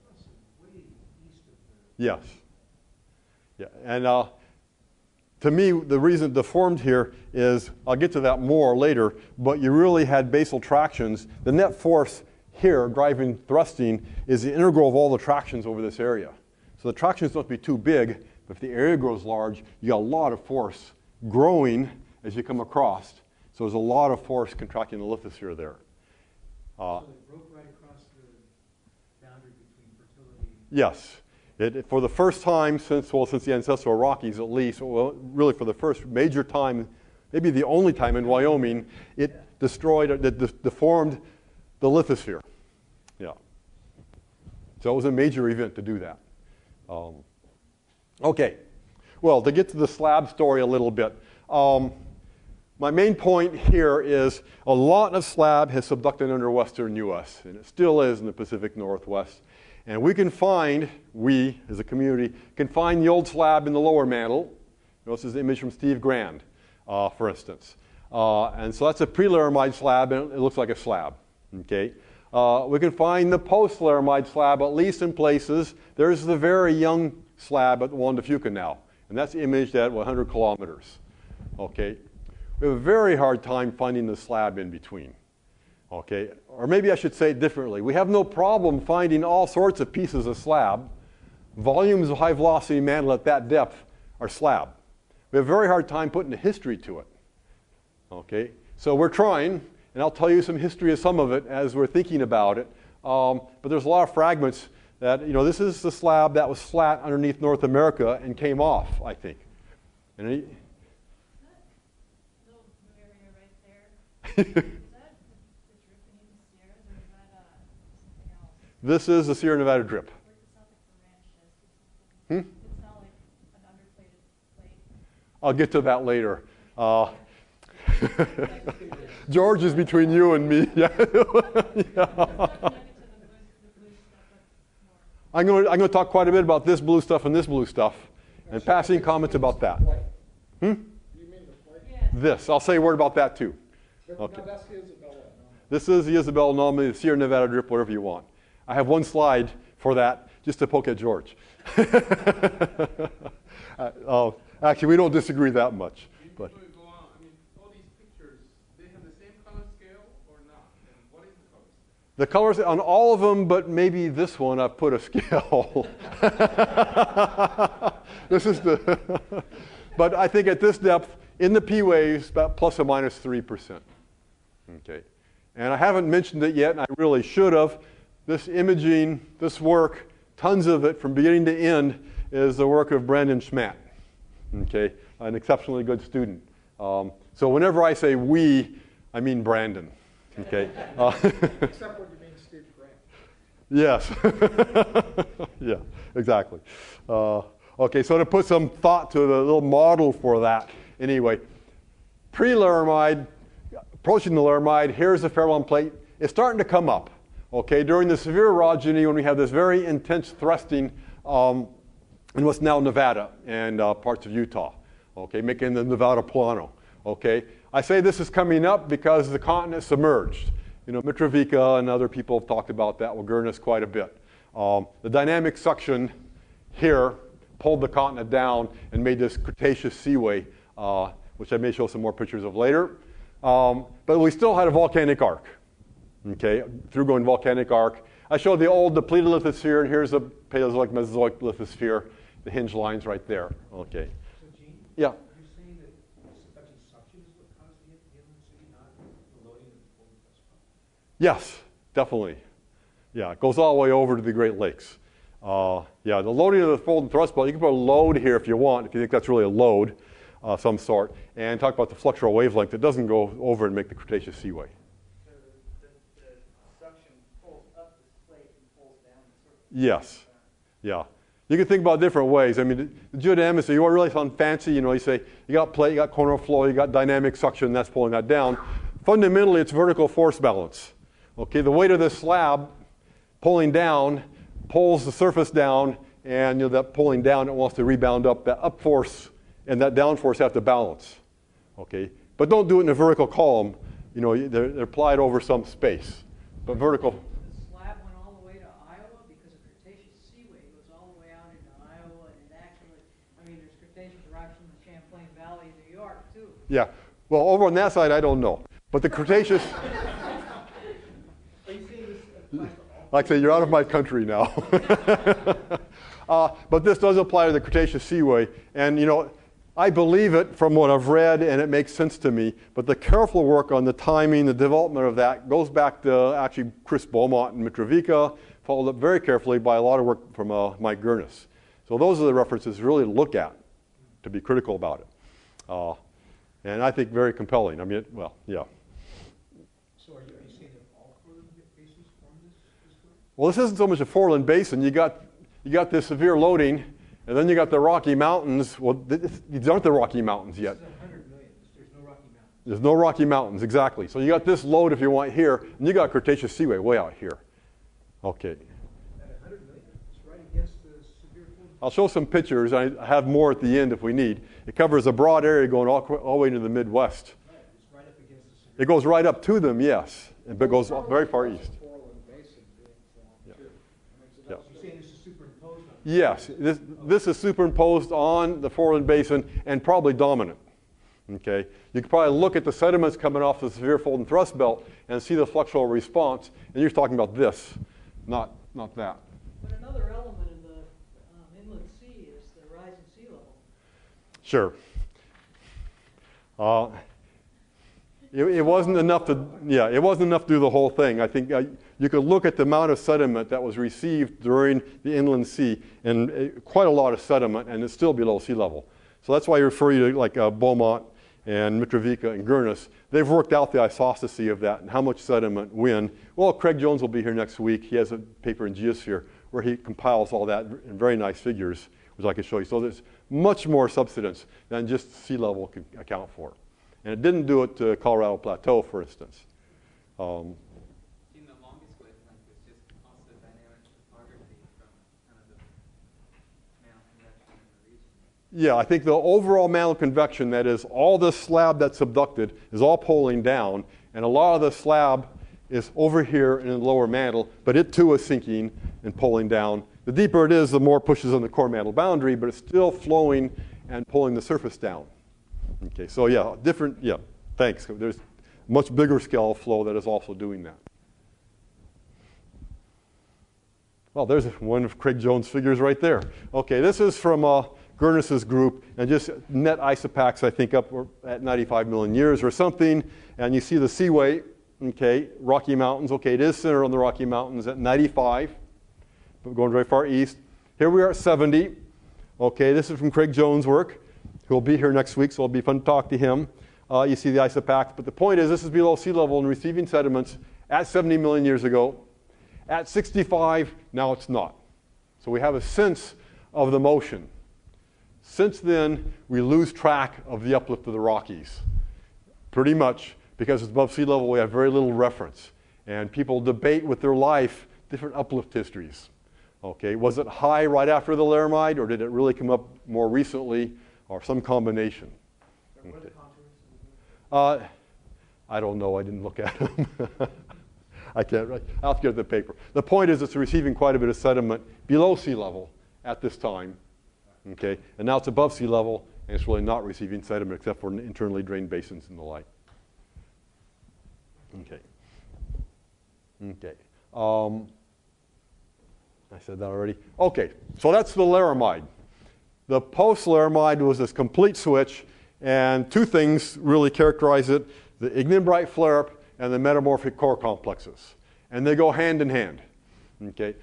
plus is way east of the... Yes. Yeah, and to me, the reason it deformed here is, I'll get to that more later, but you really had basal tractions. The net force here, driving thrusting, is the integral of all the tractions over this area. So the tractions don't have to be too big, but if the area grows large, you got a lot of force growing as you come across. So there's a lot of force contracting the lithosphere there. So it broke right across the boundary between fertility. Yes. For the first time since the ancestral Rockies at least, well, really for the first major time, maybe the only time in Wyoming, it deformed the lithosphere. Yeah. So it was a major event to do that. Okay. Well, to get to the slab story a little bit, my main point here is a lot of slab has subducted under western U.S., and it still is in the Pacific Northwest. And we as a community, can find the old slab in the lower mantle. This is an image from Steve Grand, for instance. And so that's a pre-laramide slab, and it looks like a slab. Okay. We can find the post-laramide slab, at least in places. There's the very young slab at Juan de Fuca now, and that's imaged at 100 kilometers. Okay. We have a very hard time finding the slab in between. Okay, or maybe I should say it differently. We have no problem finding all sorts of pieces of slab. Volumes of high velocity mantle at that depth are slab. We have a very hard time putting a history to it. Okay, so we're trying, and I'll tell you some history of some of it as we're thinking about it. But there's a lot of fragments that, this is the slab that was flat underneath North America and came off, I think. And Is that little area right there? This is the Sierra Nevada drip. It's not like an underplated plate. I'll get to that later. George is between you and me. Yeah. I'm going to talk quite a bit about this blue stuff and this blue stuff, and passing comments about that. You mean the plate? Yeah. This. I'll say a word about that too. Okay. No, that's the Isabella anomaly. This is the Isabella anomaly, the Sierra Nevada drip, whatever you want. I have one slide for that, just to poke at George. Actually, we don't disagree that much. But Before we go on, all these pictures, they have the same color scale or not? And what is the color scale? the colors on all of them, but maybe this one I've put a scale. This is the, but I think at this depth, in the P waves, about plus or minus 3%. Okay, and I haven't mentioned it yet, and I really should have. This imaging, this work, tons of it from beginning to end, is the work of Brandon Schmatt. Okay, an exceptionally good student. So whenever I say we, I mean Brandon. Okay. Except when you mean Steve Grant. Yes. Yeah, exactly. Okay, so to put some thought to the little model for that, anyway, pre-laramide, approaching the laramide, here's the Farallon plate. It's starting to come up. Okay, during the severe orogeny, when we have this very intense thrusting in what's now Nevada and parts of Utah, okay, making the Nevada Plano. Okay, I say this is coming up because the continent submerged. Mitrovica and other people have talked about that, Wagernus quite a bit. The dynamic suction here pulled the continent down and made this Cretaceous seaway, which I may show some more pictures of later. But we still had a volcanic arc. Okay, through-going volcanic arc. I showed the old depleted lithosphere, and here's the Paleozoic, Mesozoic lithosphere, the hinge lines right there. Okay. So, Gene? Yeah. You're saying that such suction is what caused the inland city, not the loading of the full thrust pump? Yes, definitely. Yeah, it goes all the way over to the Great Lakes. Yeah, the loading of the fold and thrust belt, you can put a load here if you want, if you think that's really a load of some sort, and talk about the fluxural wavelength. It doesn't go over and make the Cretaceous seaway. So the suction pulls up this plate and pulls down the surface. Yes. Yeah. You can think about different ways. I mean, the geodynamics, you want to really sound fancy, you say you got plate, you got coronal flow, you got dynamic suction, that's pulling that down. Fundamentally, it's vertical force balance. Okay, the weight of this slab pulling down pulls the surface down, and that pulling down, it wants to rebound up. That up force and that down force have to balance. Okay, but don't do it in a vertical column. They're applied over some space, but vertical. The slab went all the way to Iowa because the Cretaceous seaway goes all the way out into Iowa, and it actually, there's Cretaceous rocks in the Champlain Valley of New York, too. Yeah, well, over on that side, I don't know. But the Cretaceous, Are you saying this like I say, you're out of my country now. But this does apply to the Cretaceous Seaway. And, you know, I believe it from what I've read, and it makes sense to me. But the careful work on the timing, the development of that, goes back to actually Chris Beaumont and Mitrovica, followed up very carefully by a lot of work from Mike Gurnis. So those are the references really to look at, to be critical about it. And I think very compelling. I mean, well, yeah. So are you saying that all foreland basins form this way? Well, this isn't so much a foreland basin. You got this severe loading, and then you got the Rocky Mountains. Well, these aren't the Rocky Mountains yet. This is 100 million. There's no Rocky Mountains. There's no Rocky Mountains, exactly. So you got this load, if you want, here, and you got Cretaceous Seaway way out here. Okay. At 100 million, it's right against the severe flood. I'll show some pictures. I have more at the end if we need. It covers a broad area going all the way into the Midwest. Right, it's right up against the severe. It goes right up to them, yes, but it goes very far east. Foreland Basin being formed, too. Yeah. You're saying this is superimposed on? Yes, this is superimposed on the foreland basin and probably dominant. Okay, you could probably look at the sediments coming off the severe fold and thrust belt and see the fluxural response, and you're talking about this, not that. But another element in the inland sea is the rise in sea level. Sure. It wasn't enough to, it wasn't enough to do the whole thing. I think you could look at the amount of sediment that was received during the inland sea, and quite a lot of sediment, and it's still below sea level. So that's why I refer you to like Beaumont and Mitrovica and Gurnis. They've worked out the isostasy of that and how much sediment, when. Well, Craig Jones will be here next week. He has a paper in Geosphere where he compiles all that in very nice figures, which I can show you. So there's much more subsidence than just sea level can account for. And it didn't do it to Colorado Plateau, for instance. In the longest wavelength, it's just also dynamic topography from kind of the mantle convection in the region. Yeah, I think the overall mantle convection, that is, all the slab that's subducted is all poling down, and a lot of the slab is over here in the lower mantle, but it too is sinking and pulling down. The deeper it is, the more it pushes on the core mantle boundary, but it's still flowing and pulling the surface down. Okay, so thanks. There's much bigger scale flow that is also doing that. Well, there's one of Craig Jones' figures right there. Okay, this is from Gurnis's group, and just net isopachs, I think, up at 95 million years or something. And you see the seaway, okay, Rocky Mountains. Okay, it is centered on the Rocky Mountains at 95, but going very far east. Here we are at 70. Okay, this is from Craig Jones' work. He'll be here next week, so it'll be fun to talk to him. You see the isopachs. But the point is, this is below sea level and receiving sediments at 70 million years ago. At 65, now it's not. So we have a sense of the motion. Since then, we lose track of the uplift of the Rockies. Pretty much, because it's above sea level, we have very little reference. And people debate with their life different uplift histories. Okay, was it high right after the Laramide, or did it really come up more recently, or some combination? Okay. I don't know. I didn't look at them. I can't. I'll have to get the paper. The point is, it's receiving quite a bit of sediment below sea level at this time. Okay, and now it's above sea level, and it's really not receiving sediment except for internally drained basins and the like. Okay. Okay. I said that already. Okay, so that's the Laramide. The post-Laramide was this complete switch, and two things really characterize it: the ignimbrite flare-up and the metamorphic core complexes. And they go hand in hand. Okay.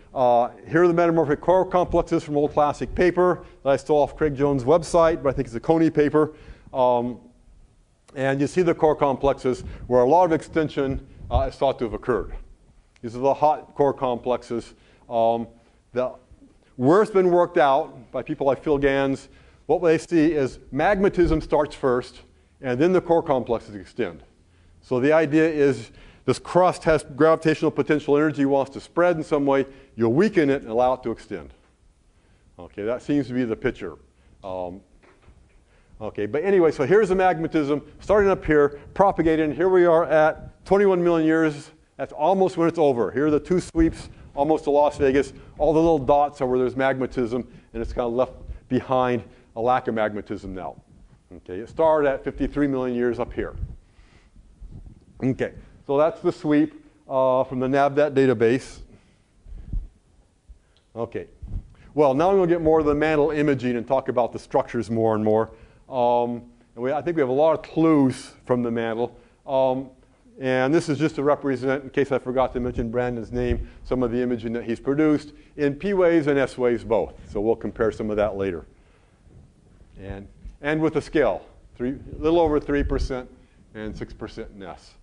Here are the metamorphic core complexes from old classic paper that I stole off Craig Jones' website, but I think it's a Coney paper. And you see the core complexes where a lot of extension is thought to have occurred. These are the hot core complexes. Where it's been worked out by people like Phil Gans, what they see is magnetism starts first, and then the core complexes extend. So the idea is this crust has gravitational potential energy, wants to spread in some way. You'll weaken it and allow it to extend. Okay, that seems to be the picture. Okay, but anyway, so here's the magnetism starting up here, propagating. Here we are at 21 million years. That's almost when it's over. Here are the two sweeps, almost to Las Vegas. All the little dots are where there's magnetism, and it's kind of left behind a lack of magnetism now. Okay, it started at 53 million years up here. Okay, so that's the sweep from the NAVDAT database. Okay. Well, now I'm going to get more to the mantle imaging and talk about the structures more and more. I think we have a lot of clues from the mantle. And this is just to represent, in case I forgot to mention Brandon's name, some of the imaging that he's produced in P waves and S waves both. So we'll compare some of that later. And with the scale, a little over 3% and 6% in S.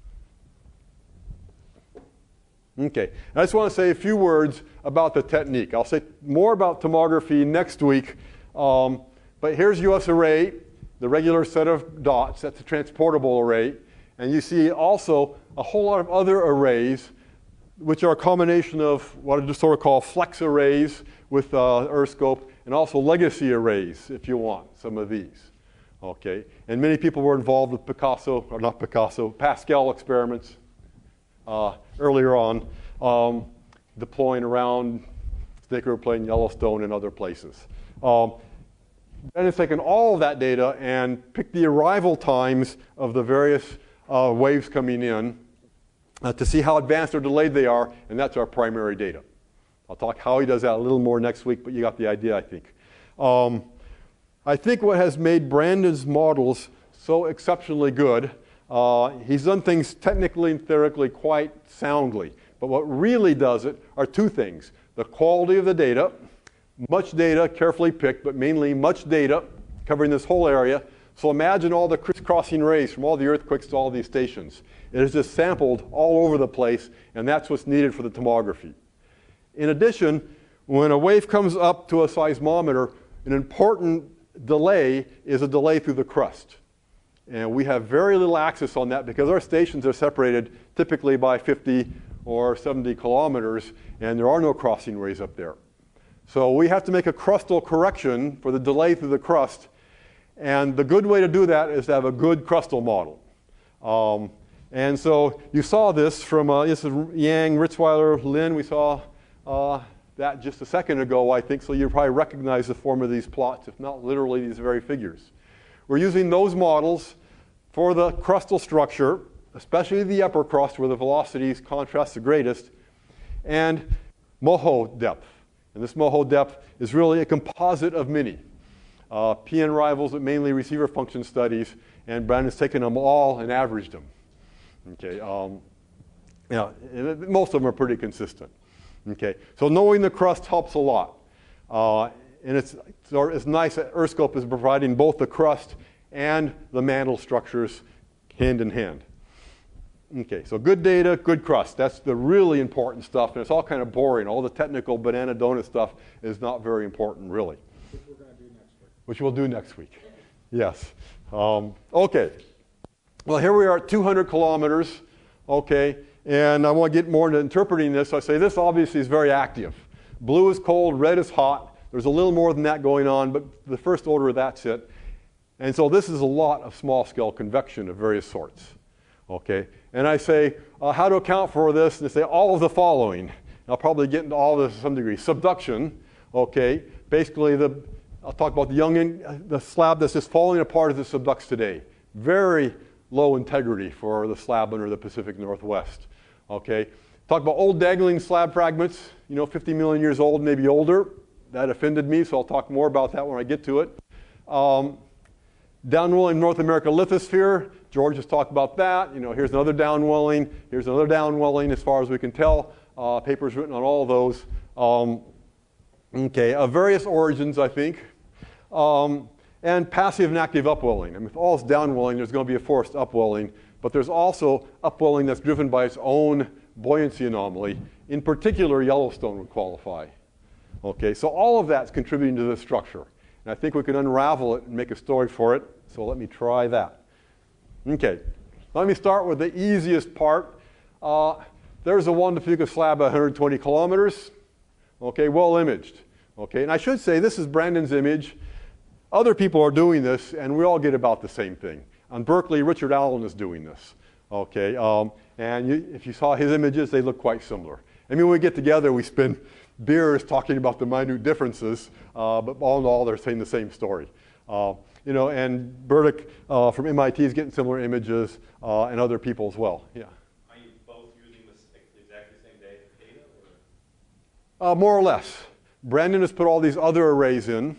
Okay, I just want to say a few words about the technique. I'll say more about tomography next week, but here's US array, the regular set of dots. That's a transportable array. And you see also a whole lot of other arrays, which are a combination of what I just sort of call flex arrays with Earth scope, and also legacy arrays, if you want, some of these. Okay, and many people were involved with Pascal experiments earlier on, deploying around Staker Plain, Yellowstone, and other places. Then it's taken all of that data and picked the arrival times of the various waves coming in to see how advanced or delayed they are, and that's our primary data. I'll talk how he does that a little more next week, but you got the idea, I think. I think what has made Brandon's models so exceptionally good, he's done things technically and theoretically quite soundly, but what really does it are two things. The quality of the data, much data, carefully picked, but mainly much data covering this whole area. So imagine all the crisscrossing rays from all the earthquakes to all these stations. It is just sampled all over the place, and that's what's needed for the tomography. In addition, when a wave comes up to a seismometer, an important delay is a delay through the crust. And we have very little access on that because our stations are separated typically by 50 or 70 kilometers, and there are no crossing rays up there. So we have to make a crustal correction for the delay through the crust. And the good way to do that is to have a good crustal model. And so you saw this from this is Yang, Ritzweiler, Lin. We saw that just a second ago, I think. So you probably recognize the form of these plots, if not literally these very figures. We're using those models for the crustal structure, especially the upper crust where the velocities contrast the greatest, and MOHO depth. And this MOHO depth is really a composite of many. PN rivals, but mainly receiver function studies, and Brandon's taken them all and averaged them. Okay, most of them are pretty consistent. Okay, so knowing the crust helps a lot. And it's nice that EarthScope is providing both the crust and the mantle structures hand in hand. Okay, so good data, good crust. That's the really important stuff, and it's all kind of boring. All the technical banana donut stuff is not very important, really. Which we're going to do next week. Which we'll do next week. Yes. Okay. Well, here we are at 200 kilometers. Okay, and I want to get more into interpreting this. So I say this obviously is very active. Blue is cold, red is hot. There's a little more than that going on, but the first order of that's it. And so this is a lot of small-scale convection of various sorts. Okay, and I say, how to account for this? And they say all of the following. I'll probably get into all this to some degree. Subduction, okay, basically I'll talk about the slab that's just falling apart as it subducts today. Very low integrity for the slab under the Pacific Northwest. Okay, talk about old dangling slab fragments, 50 million years old, maybe older. That offended me, so I'll talk more about that when I get to it. Downwelling North America lithosphere. George has talked about that. Here's another downwelling. Here's another downwelling as far as we can tell. Papers written on all of those. Okay, of various origins, I think. And passive and active upwelling. If all is downwelling, there's going to be a forced upwelling. But there's also upwelling that's driven by its own buoyancy anomaly. In particular, Yellowstone would qualify. Okay, so all of that's contributing to this structure. And I think we can unravel it and make a story for it. So let me try that. Okay, let me start with the easiest part. There's a one Fuca slab at 120 kilometers. Okay, well imaged. Okay, and I should say this is Brandon's image. Other people are doing this, and we all get about the same thing. On Berkeley, Richard Allen is doing this. Okay, if you saw his images, they look quite similar. When we get together, we spend beers talking about the minute differences, but all in all, they're saying the same story. And Burdick from MIT is getting similar images, and other people as well. Yeah. Are you both using exactly the same data? Or? More or less. Brandon has put all these other arrays in,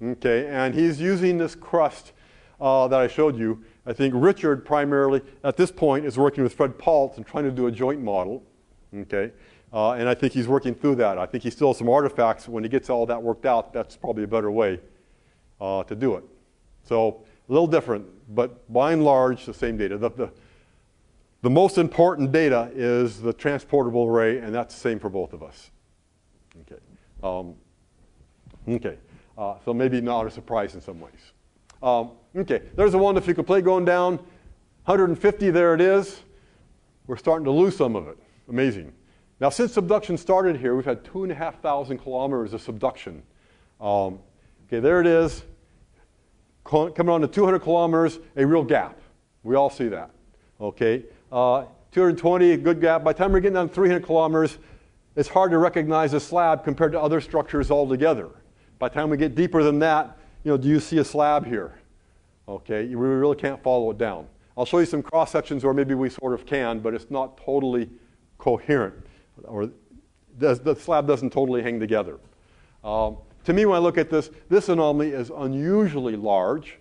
okay, and he's using this crust that I showed you. I think Richard primarily, at this point, is working with Fred Paltz and trying to do a joint model, okay, and I think he's working through that. I think he still has some artifacts. When he gets all that worked out, that's probably a better way to do it. So a little different, but by and large, the same data. The most important data is the transportable array, and that's the same for both of us. Okay. So maybe not a surprise in some ways. Okay, there's the one the Fuca plate going down. 150, there it is. We're starting to lose some of it. Amazing. Now, since subduction started here, we've had 2,500 kilometers of subduction. Okay, there it is. Coming on to 200 kilometers, a real gap. We all see that. Okay, 220, a good gap. By the time we're getting down to 300 kilometers, it's hard to recognize a slab compared to other structures altogether. By the time we get deeper than that, do you see a slab here? Okay, we really can't follow it down. I'll show you some cross sections where maybe we sort of can, but it's not totally coherent, or the slab doesn't totally hang together. To me, when I look at this anomaly is unusually large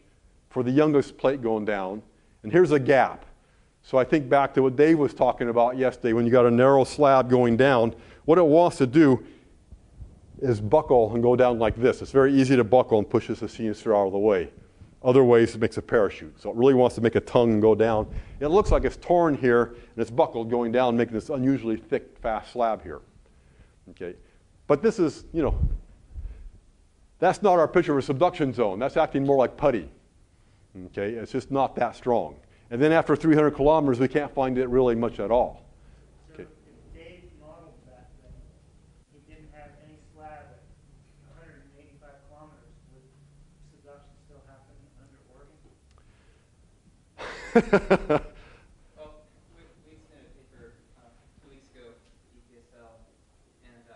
for the youngest plate going down, and here's a gap. So I think back to what Dave was talking about yesterday, when you got a narrow slab going down, what it wants to do is buckle and go down like this. It's very easy to buckle and push this ascenosphere out of the way. Other ways, it makes a parachute. So it really wants to make a tongue and go down. It looks like it's torn here, and it's buckled going down, making this unusually thick, fast slab here. Okay, but this is, that's not our picture of a subduction zone. That's acting more like putty. Okay, it's just not that strong. And then after 300 kilometers, we can't find it really much at all. So if Dave modeled that, then he didn't have any slab at 185 kilometers, would subduction still happen under Oregon? Well, we submitted a paper 2 weeks ago to EPSL, and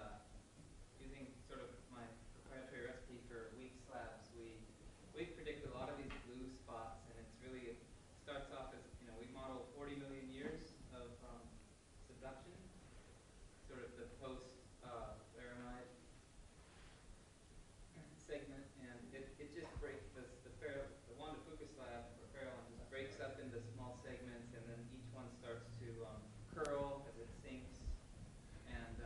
using sort of my proprietary recipe for weak slabs, we predict a lot of these blue spots, and it's really starts off as, we model 40 million years of subduction, sort of the post-Laramide segment, and it just breaks the Juan de Fuca slab, or Farallon, just breaks up into small segments, and then each one starts to curl as it sinks. And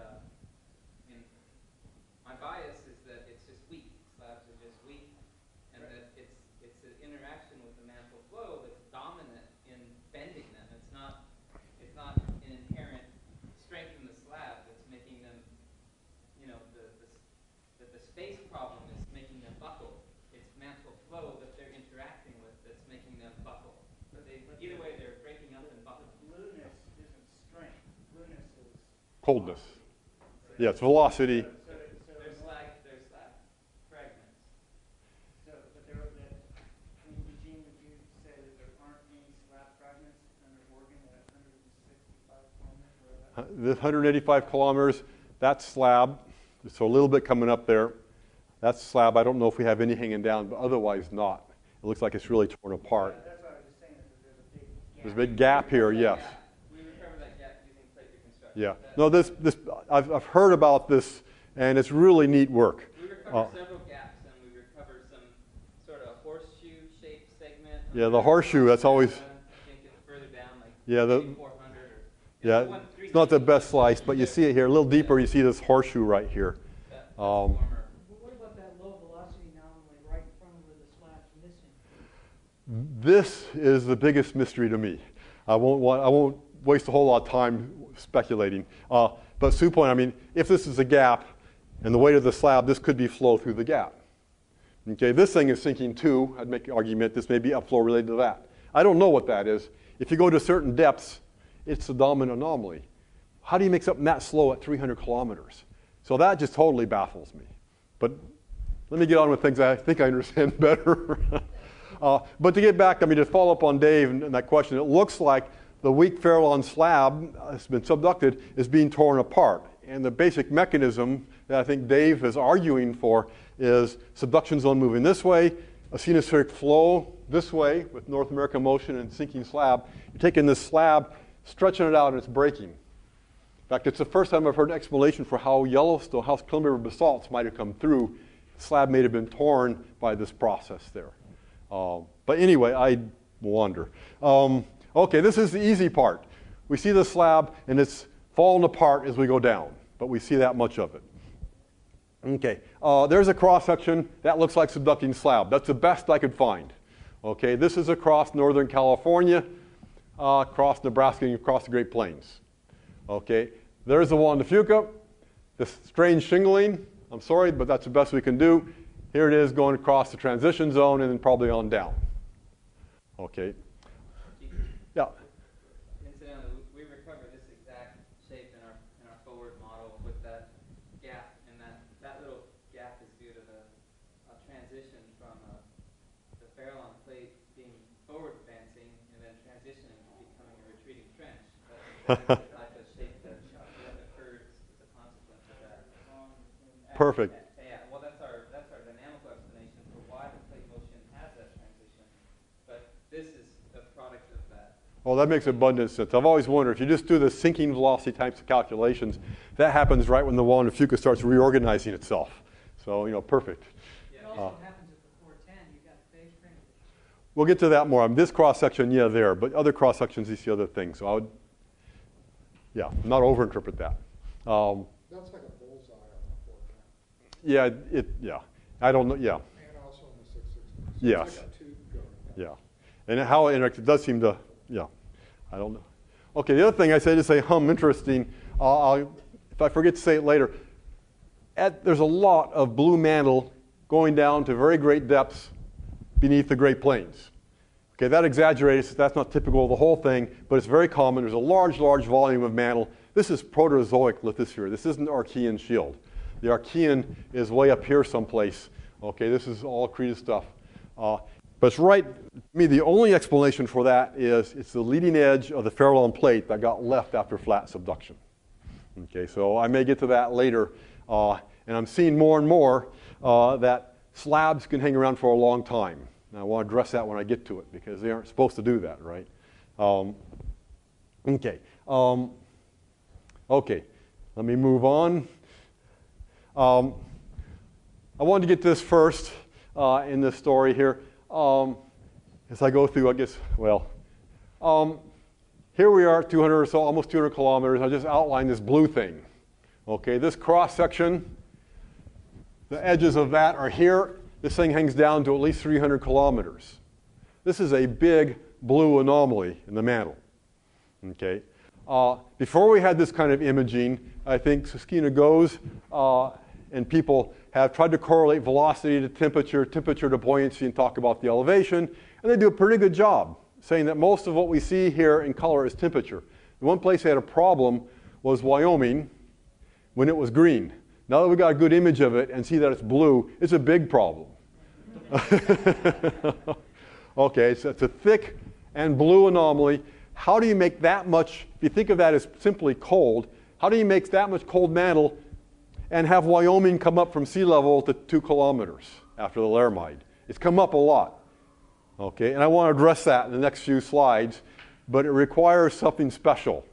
my bias is that it's just weak. Slabs are just weak, and that it's an interaction with the mantle flow that's dominant in bending them. It's not an inherent strength in the slab that's making them, the space problem is making them buckle. It's mantle flow that they're interacting with that's making them buckle. But either way, they're breaking up and buckling. Blueness isn't strength. Blueness is Coldness. Yeah, it's velocity. There's slab fragments. Eugene, would you say that there aren't any slab fragments under Oregon at 165 kilometers? This 185 kilometers, that's slab. So a little bit coming up there. That's slab. I don't know if we have any hanging down, but otherwise not. It looks like it's really torn apart. That's what I was just saying, that There's a big gap here, yes. We recover that gap using plate reconstruction. Yeah. No, I've heard about this, and it's really neat work. We recovered several gaps, and we recovered some sort of horseshoe-shaped segment. Yeah, the horseshoe, that's always... I think it's further down, like yeah, 400 or... Yeah, it's not the best slice, but you see it here. A little deeper, you see this horseshoe right here. But what about that low velocity anomaly right in front of where the slab's missing? This is the biggest mystery to me. I won't waste a whole lot of time speculating. But Sue point, if this is a gap and the weight of the slab, this could be flow through the gap. Okay, this thing is sinking too. I'd make the argument this may be upflow related to that. I don't know what that is. If you go to certain depths, it's a dominant anomaly. How do you make something that slow at 300 kilometers? So that just totally baffles me. But let me get on with things I think I understand better. But to get back, to follow up on Dave and that question, it looks like the weak Farallon slab has been subducted is being torn apart. And the basic mechanism that I think Dave is arguing for is subduction zone moving this way, asthenospheric flow this way with North American motion and sinking slab. You're taking this slab, stretching it out, and it's breaking. In fact, it's the first time I've heard an explanation for how Yellowstone, how Columbia River basalts might have come through. Slab may have been torn by this process there. But anyway, I wander. Okay, this is the easy part. We see the slab, and it's falling apart as we go down, but we see that much of it. Okay, there's a cross-section. That looks like subducting slab. That's the best I could find. Okay, this is across northern California, across Nebraska, and across the Great Plains. Okay, there's the Juan de Fuca, this strange shingling. I'm sorry, but that's the best we can do. Here it is going across the transition zone and then probably on down. Okay. Yeah. Incidentally, we recovered this exact shape in our forward model with that gap, and that little gap is due to the transition from the Farallon plate being forward advancing and then transitioning to becoming a retreating trench. That's the type of shape that occurs as a consequence of that. Perfect. Yeah, well, that's our dynamical explanation for why the plate motion has that transition. But this is the product of that. Well, that makes abundant sense. I've always wondered, if you just do the sinking velocity types of calculations, that happens right when the Juan de Fuca starts reorganizing itself. So, perfect. It also happens at the 410. You've got phase transition. We'll get to that more. This cross-section, yeah, there. But other cross-sections, you see other things. So I would, not overinterpret that. That's like a bullseye on the 410. Yeah. I don't know, yeah. And also on the 660. So Yes. It's like a tube going down. Yeah. And how it interacts, it does seem to, I don't know. Okay, the other thing I say to say, interesting, if I forget to say it later, there's a lot of blue mantle going down to very great depths beneath the Great Plains. Okay, that exaggerates, that's not typical of the whole thing, but it's very common. There's a large volume of mantle. This is Proterozoic lithosphere. This isn't Archean shield. The Archean is way up here someplace. Okay, this is all accreted stuff. But it's right, to me, the only explanation for that is it's the leading edge of the Farallon plate that got left after flat subduction. Okay, so I may get to that later. And I'm seeing more and more that slabs can hang around for a long time. And I want to address that when I get to it because they aren't supposed to do that, right? Okay. Okay, let me move on. I wanted to get this first in this story here. As I go through, I guess, here we are, 200 or so, almost 200 kilometers. I just outlined this blue thing. Okay, this cross section, the edges of that are here. This thing hangs down to at least 300 kilometers. This is a big blue anomaly in the mantle. Okay, before we had this kind of imaging, I think Susquina goes and people have tried to correlate velocity to temperature, temperature to buoyancy, and talk about the elevation. And they do a pretty good job saying that most of what we see here in color is temperature. The one place they had a problem was Wyoming when it was green. Now that we got a good image of it and see that it's blue, it's a big problem. Okay, so it's a thick and blue anomaly. How do you make that much, if you think of that as simply cold, how do you make that much cold mantle and have Wyoming come up from sea level to 2 kilometers after the Laramide? It's come up a lot. Okay, and I want to address that in the next few slides, but it requires something special.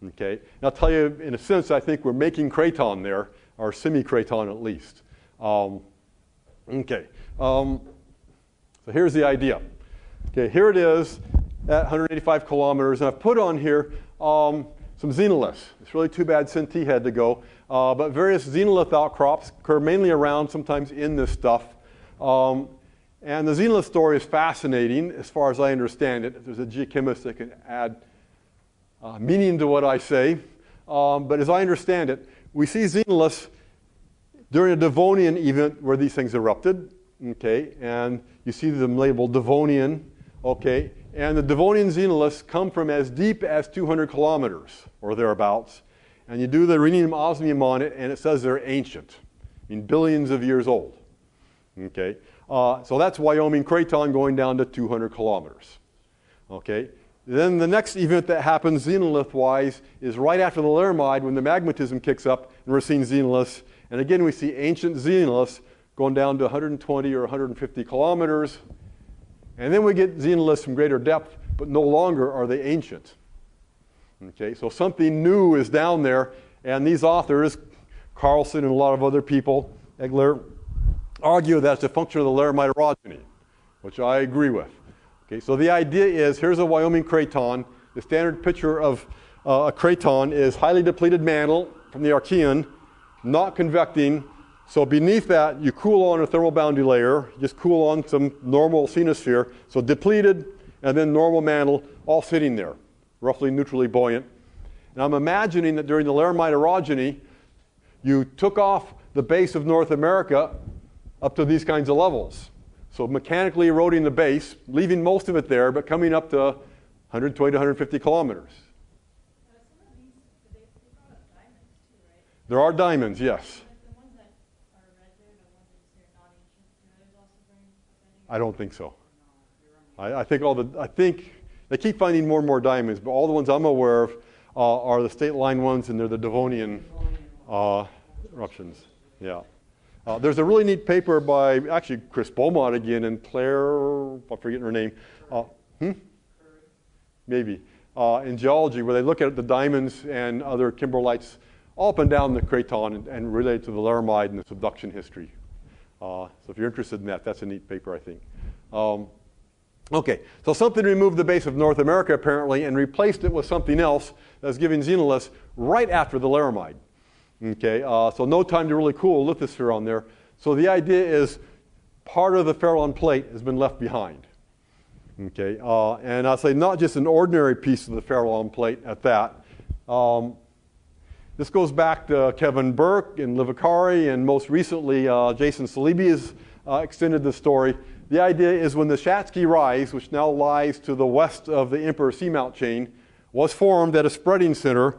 Okay, and I'll tell you, in a sense, I think we're making craton there, or semi-craton at least. Okay, so here's the idea. Okay, here it is at 185 kilometers, and I've put on here some xenoliths. It's really too bad Sinti had to go, but various xenolith outcrops occur mainly around, sometimes in this stuff. And the xenolith story is fascinating as far as I understand it. If there's a geochemist that can add meaning to what I say. But as I understand it, we see xenoliths during a Devonian event where these things erupted. Okay, and you see them labeled Devonian. Okay, and the Devonian xenoliths come from as deep as 200 kilometers or thereabouts. And you do the rhenium osmium on it, and it says they're ancient, I mean billions of years old. Okay, so that's Wyoming craton going down to 200 kilometers. Okay, then the next event that happens xenolith-wise is right after the Laramide when the magnetism kicks up, and we're seeing xenoliths. And again, we see ancient xenoliths going down to 120 or 150 kilometers. And then we get xenoliths from greater depth, but no longer are they ancient. Okay, so something new is down there, and these authors, Carlson and a lot of other people, Egler, argue that it's a function of the laramide orogeny, which I agree with. Okay, so the idea is, here's a Wyoming craton. The standard picture of a craton is highly depleted mantle from the Archean, not convecting. So beneath that, you cool on a thermal boundary layer, just cool on some normal cenosphere. So depleted, and then normal mantle, all sitting there, roughly neutrally buoyant. And I'm imagining that during the laramide orogeny, you took off the base of North America up to these kinds of levels. So mechanically eroding the base, leaving most of it there, but coming up to 120 to 150 kilometers. Some of these, they brought up diamonds too, right? There are diamonds, yes. The ones that are red there, the ones that you say are not ancient, do those also bring up any? I don't think so. I think they keep finding more and more diamonds, but all the ones I'm aware of are the state line ones, and they're the Devonian eruptions. Yeah. There's a really neat paper by actually Chris Beaumont again and Claire, I'm forgetting her name. Maybe. In geology, where they look at the diamonds and other kimberlites all up and down the craton and relate to the laramide and the subduction history. So if you're interested in that, that's a neat paper, I think. Okay, so something removed the base of North America apparently and replaced it with something else that's giving xenoliths right after the laramide. Okay, so no time to really cool a lithosphere on there. So the idea is part of the Farallon plate has been left behind. Okay, and I'll say not just an ordinary piece of the Farallon plate at that. This goes back to Kevin Burke and Livicari, and most recently Jason Salibi has extended the story. The idea is when the Shatsky Rise, which now lies to the west of the Emperor Seamount chain, was formed at a spreading center,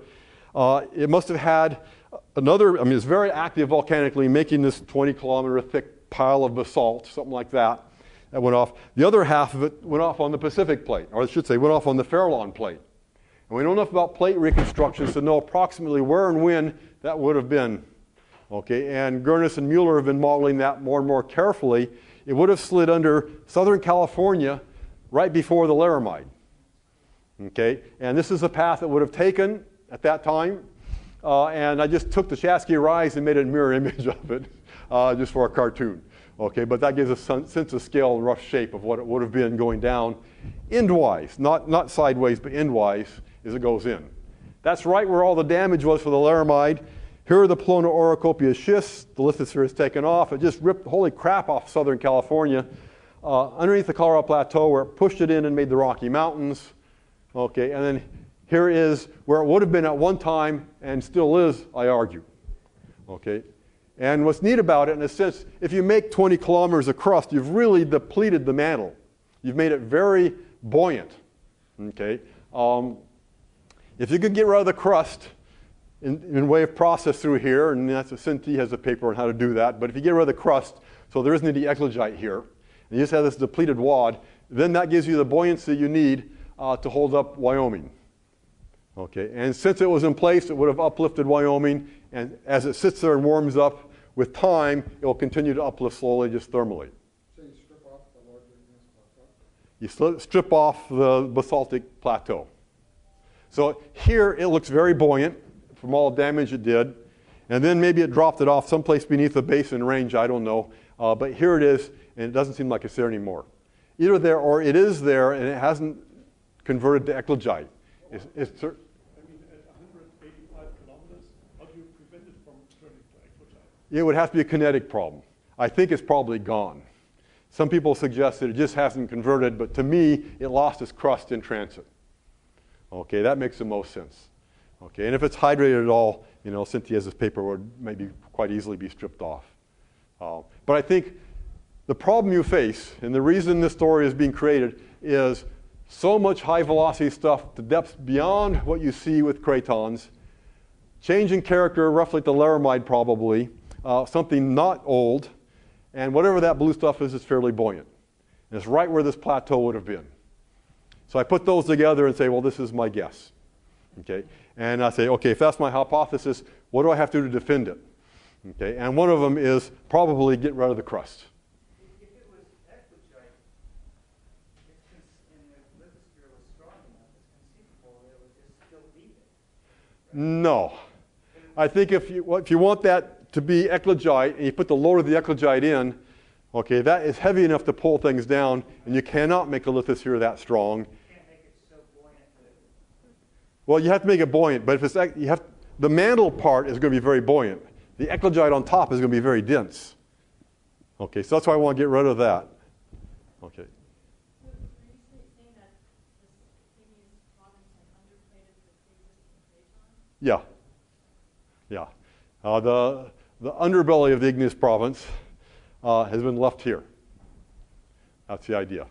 it must have had another, it's very active volcanically, making this 20-kilometer thick pile of basalt, something like that, that went off. The other half of it went off on the Pacific plate, or I should say went off on the Farallon plate. And we know enough about plate reconstructions to know approximately where and when that would have been. Okay, and Gurnis and Mueller have been modeling that more and more carefully. It would have slid under Southern California right before the laramide. Okay, and this is a path that would have taken at that time. And I just took the Shatsky Rise and made a mirror image of it just for a cartoon. Okay, but that gives a sense of scale and rough shape of what it would have been going down endwise, not sideways, but endwise as it goes in. That's right where all the damage was for the laramide. Here are the Pelona Orocopia schists. The lithosphere is taken off. It just ripped the holy crap off Southern California underneath the Colorado Plateau, where it pushed it in and made the Rocky Mountains. Okay, and then here is where it would have been at one time and still is, I argue. Okay, and what's neat about it, in a sense, if you make 20 kilometers of crust, you've really depleted the mantle. You've made it very buoyant. Okay, if you could get rid of the crust in way of process through here, and that's a Sinti has a paper on how to do that, but if you get rid of the crust, so there isn't any eclogite here, and you just have this depleted wad, then that gives you the buoyancy you need to hold up Wyoming. Okay, and since it was in place, it would have uplifted Wyoming, and as it sits there and warms up, with time, it will continue to uplift slowly, just thermally. So you strip off the larger plateau? You strip off the basaltic plateau. So here it looks very buoyant from all the damage it did, and then maybe it dropped it off someplace beneath the basin range, I don't know, but here it is, and it doesn't seem like it's there anymore. Either there or it is there and it hasn't converted to eclogite. At 185 kilometers, how do you prevent it from turning to eclogite? It would have to be a kinetic problem. I think it's probably gone. Some people suggest that it just hasn't converted, but to me, it lost its crust in transit. Okay, that makes the most sense. Okay, and if it's hydrated at all, Cynthia's paper would maybe quite easily be stripped off. But I think the problem you face, and the reason this story is being created, is so much high velocity stuff to depths beyond what you see with cratons, change in character roughly at the laramide probably, something not old, and whatever that blue stuff is fairly buoyant. And it's right where this plateau would have been. So I put those together and say, well, this is my guess. Okay, and I say, okay, if that's my hypothesis, what do I have to do to defend it? Okay, and one of them is probably get rid of the crust. If it was eclogite, and the lithosphere was strong enough, it's conceivable that it would just still be No. I think if you want that to be eclogite and you put the load of the eclogite in, okay, that is heavy enough to pull things down, and you cannot make a lithosphere that strong. You can't make it so buoyant that Well, you have to make it buoyant, but if it's the mantle part is going to be very buoyant. The eclogite on top is going to be very dense. Okay, so that's why I want to get rid of that. Okay. So are you saying that this igneous province had underplated the pre-existing Plateau? Yeah. The underbelly of the igneous province has been left here. That's the idea.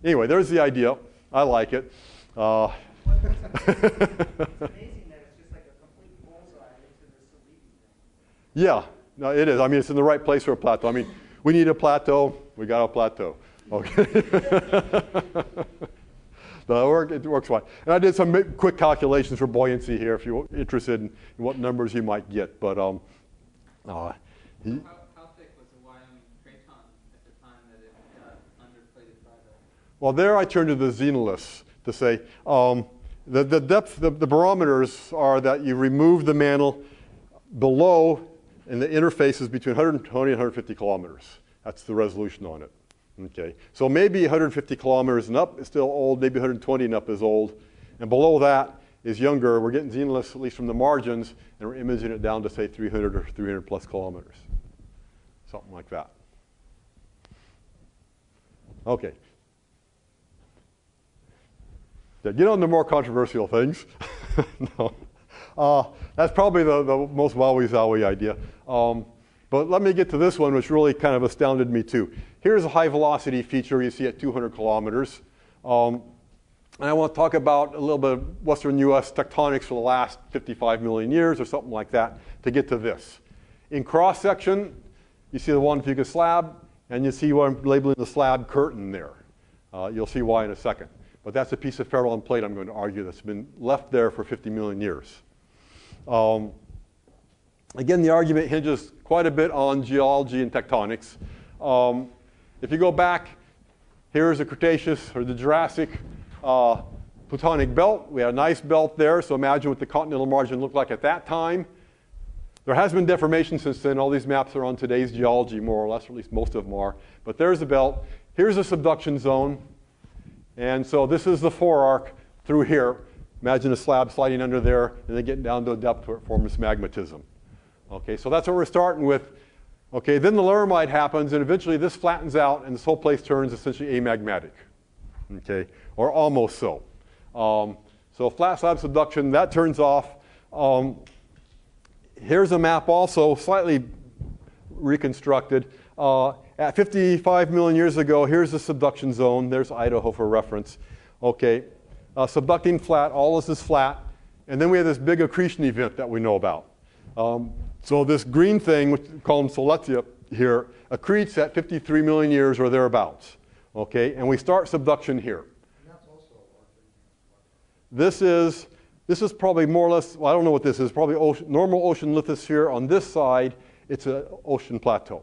Anyway, there's the idea. I like it. it's amazing that it's just like a complete bullseye into the Salidi thing. Yeah, no, it is. I mean, it's in the right place for a plateau. I mean, we need a plateau. We got a plateau. Okay. No, it works fine. And I did some quick calculations for buoyancy here if you're interested in what numbers you might get. But How thick was the Wyoming craton at the time that it got underplated by the... well, there I turn to the xenoliths to say the depth, the barometers are that you remove the mantle below and the interfaces between 120 and 150 kilometers. That's the resolution on it. Okay, so maybe 150 kilometers and up is still old, maybe 120 and up is old, and below that is younger. We're getting xenoliths at least from the margins, and we're imaging it down to say 300 or 300 plus kilometers, something like that. Okay. Yeah, get on to more controversial things. No. That's probably the most wowie-zowie idea. But let me get to this one, which really kind of astounded me too. Here's a high velocity feature you see at 200 kilometers. And I want to talk about a little bit of western US tectonics for the last 55 million years or something like that to get to this. In cross section, you see the Juan Fuca slab, and you see what I'm labeling the slab curtain there. You'll see why in a second. But that's a piece of ferrule plate, I'm going to argue, that's been left there for 50 million years. Again, the argument hinges quite a bit on geology and tectonics. If you go back, here's the Cretaceous or the Jurassic plutonic belt. We had a nice belt there, so imagine what the continental margin looked like at that time. There has been deformation since then. All these maps are on today's geology, more or less, or at least most of them are. But there's the belt. Here's the subduction zone. And so this is the forearc through here. Imagine a slab sliding under there and then getting down to a depth where it forms magnetism. Okay, so that's what we're starting with. Okay, then the laramide happens, and eventually this flattens out, and this whole place turns essentially amagmatic. Okay, or almost so. So flat slab subduction, that turns off. Here's a map also, slightly reconstructed. At 55 million years ago, here's the subduction zone. There's Idaho for reference. Okay, subducting flat, all this is flat. And then we have this big accretion event that we know about. So this green thing, which we call them Silesia here, accretes at 53 million years or thereabouts. Okay, and we start subduction here. And that's also a larger This is probably more or less, well, I don't know what this is, probably normal ocean lithosphere. On this side, it's an ocean plateau.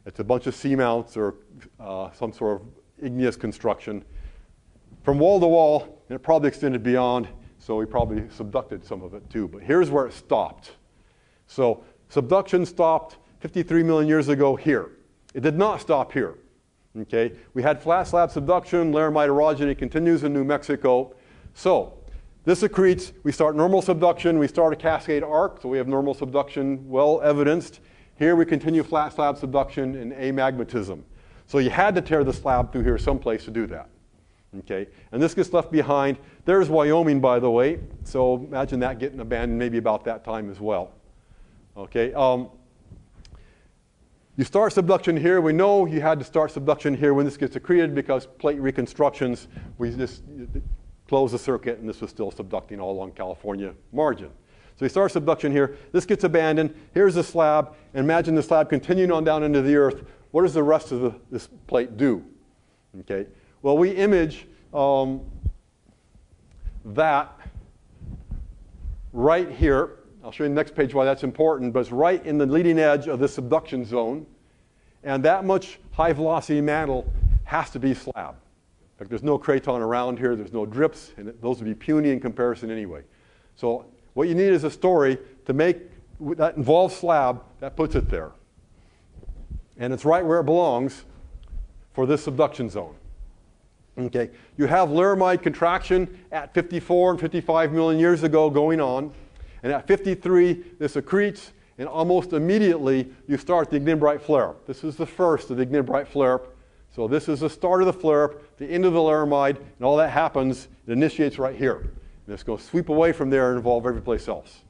It's a bunch of seamounts or some sort of igneous construction. From wall to wall, and it probably extended beyond, so we probably subducted some of it too. But here's where it stopped. So subduction stopped 53 million years ago here. It did not stop here. Okay, we had flat slab subduction, laramide orogeny continues in New Mexico. So this accretes, we start normal subduction, we start a cascade arc, so we have normal subduction well evidenced. Here we continue flat slab subduction and amagmatism. So you had to tear the slab through here someplace to do that. Okay, and this gets left behind. There's Wyoming, by the way, so imagine that getting abandoned maybe about that time as well. Okay, you start subduction here. We know you had to start subduction here when this gets accreted because plate reconstructions, we just close the circuit and this was still subducting all along California margin. So you start subduction here. This gets abandoned. Here's the slab. And imagine the slab continuing on down into the earth. What does the rest of this plate do? Okay, well, we image that right here. I'll show you the next page why that's important, but it's right in the leading edge of the subduction zone. And that much high velocity mantle has to be slab. fact, there's no craton around here, there's no drips, and those would be puny in comparison anyway. So what you need is a story to make that involves slab that puts it there. And it's right where it belongs for this subduction zone. Okay, you have laramide contraction at 54 and 55 million years ago going on, and at 53 this accretes, and almost immediately you start the ignimbrite flare-up. This is the first of the ignimbrite flare-up. So this is the start of the flare-up, the end of the laramide, and all that happens, it initiates right here. And it's going to sweep away from there and involve every place else.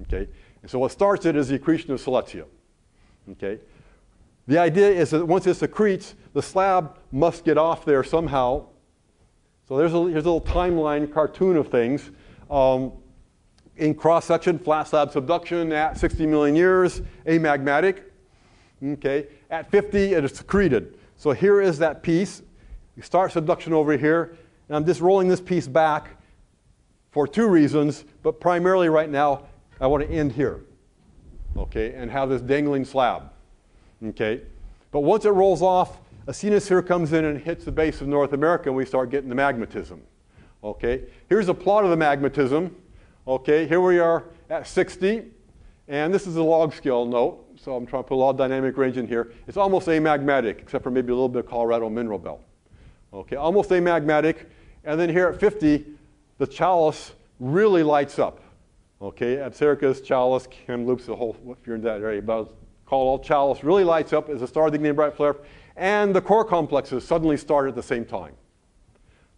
Okay, and so what starts it is the accretion of Silesia. Okay, the idea is that once this accretes, the slab must get off there somehow. So here's a little timeline cartoon of things. In cross-section, flat slab subduction at 60 million years, amagmatic. Okay, at 50, it is accreted. So here is that piece. We start subduction over here, and I'm just rolling this piece back for two reasons, but primarily right now, I want to end here, okay, and have this dangling slab, okay? But once it rolls off, a cenosphere comes in and hits the base of North America, and we start getting the magnetism, okay? Here's a plot of the magnetism, okay? Here we are at 60, and this is a log scale note. So I'm trying to put a lot of dynamic range in here. It's almost amagmatic, except for maybe a little bit of Colorado mineral belt. Okay, almost amagmatic. And then here at 50, the chalice really lights up. Okay, Absaricus, chalice, Kamloops, the whole, if you're in that area, but call all chalice, really lights up as a star of the ignimbrite flare-up. And the core complexes suddenly start at the same time.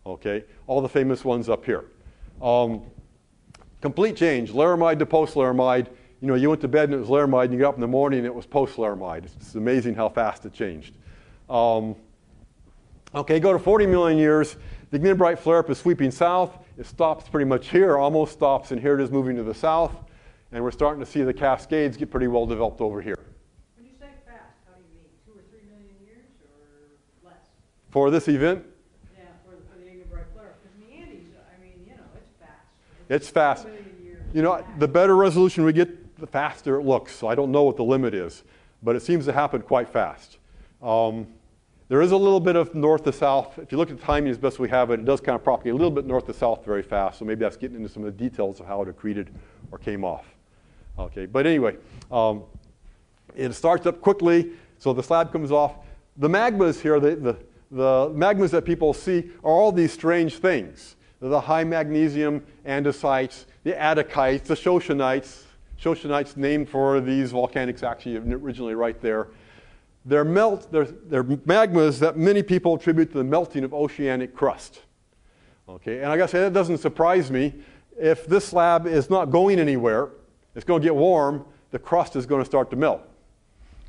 Okay, all the famous ones up here. Complete change, laramide to post-laramide. You know, you went to bed and it was laramide, and you got up in the morning and it was post-laramide. It's amazing how fast it changed. Okay, go to 40 million years. The ignimbrite flare-up is sweeping south. It stops pretty much here, almost stops, and here it is moving to the south. And we're starting to see the cascades get pretty well developed over here. When you say fast, how do you mean? 2 or 3 million years or less? For this event? Yeah, for the ignimbrite flare-up. Because in the Andes, I mean, you know, it's fast. It's fast. 2 million years. You know, the better resolution we get, the faster it looks. So I don't know what the limit is, but it seems to happen quite fast. There is a little bit of north to south. If you look at the timing as best we have it, it does kind of propagate a little bit north to south very fast. So maybe that's getting into some of the details of how it accreted or came off. Okay, but anyway, it starts up quickly, so the slab comes off. The magmas here, the magmas that people see are all these strange things. The high magnesium andesites, the adacites, the Shoshonites named for these volcanics actually originally right there. They're magmas that many people attribute to the melting of oceanic crust. Okay, and I gotta say that doesn't surprise me. If this slab is not going anywhere, it's going to get warm, the crust is going to start to melt.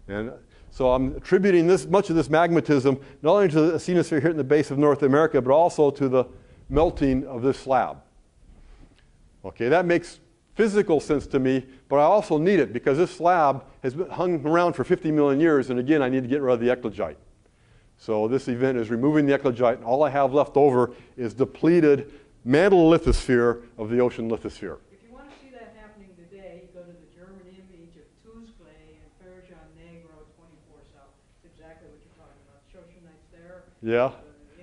And so I'm attributing much of this magmatism not only to the cenosphere here in the base of North America, but also to the melting of this slab. Okay, that makes physical sense to me, but I also need it because this slab has been hung around for 50 million years, and again, I need to get rid of the eclogite. So this event is removing the eclogite, and all I have left over is depleted mantle lithosphere of the ocean lithosphere. If you want to see that happening today, go to the German image of Tuzcle and Ferrojan Negro 24 South. It's exactly what you're talking about. Shoshonites there. Yeah.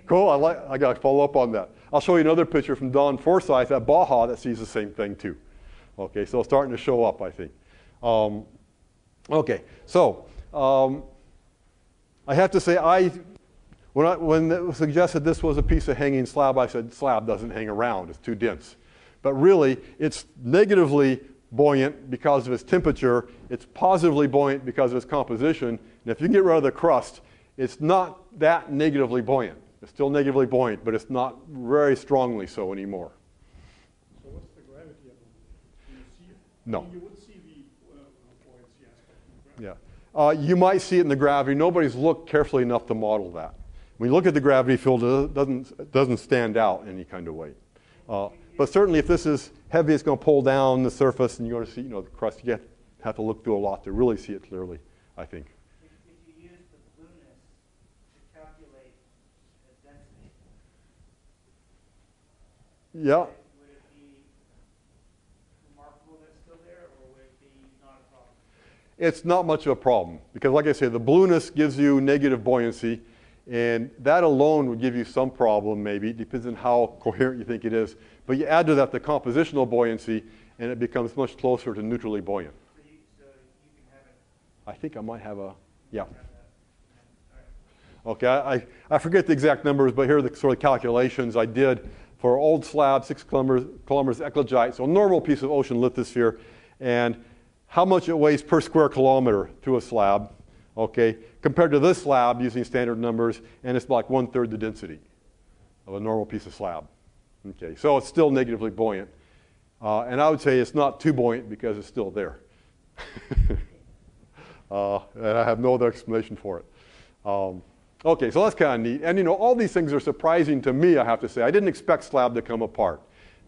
Cool. I got to follow up on that. I'll show you another picture from Don Forsyth at Baja that sees the same thing too. Okay, so it's starting to show up, I think. Okay, so I have to say, when it was suggested this was a piece of hanging slab, I said slab doesn't hang around, it's too dense. But really, it's negatively buoyant because of its temperature, it's positively buoyant because of its composition, and if you get rid of the crust, it's not that negatively buoyant. It's still negatively buoyant, but it's not very strongly so anymore. So what's the gravity of it? Do you see it? No. I mean, you would see the buoyancy aspect of the gravity. Yeah. You might see it in the gravity. Nobody's looked carefully enough to model that. When you look at the gravity field, it doesn't stand out in any kind of way. But certainly if this is heavy, it's going to pull down the surface, and you're going to see, the crust. You have to look through a lot to really see it clearly, I think. If you use the blueness to calculate the density, Yeah. would it be remarkable that it's still there, or would it be not a problem? It's not much of a problem because, like I say, the blueness gives you negative buoyancy. And that alone would give you some problem, maybe. It depends on how coherent you think it is. But you add to that the compositional buoyancy, and it becomes much closer to neutrally buoyant. So you can have it. I think I might have a, yeah. Okay, I forget the exact numbers, but here are the sort of calculations I did for old slab, 6 kilometers eclogite, so a normal piece of ocean lithosphere, and how much it weighs per square kilometer through a slab, okay, compared to this slab using standard numbers, and it's like 1/3 the density of a normal piece of slab. Okay, so it's still negatively buoyant. And I would say it's not too buoyant because it's still there. And I have no other explanation for it. Okay, so that's kind of neat. And you know, all these things are surprising to me, I have to say. I didn't expect slab to come apart.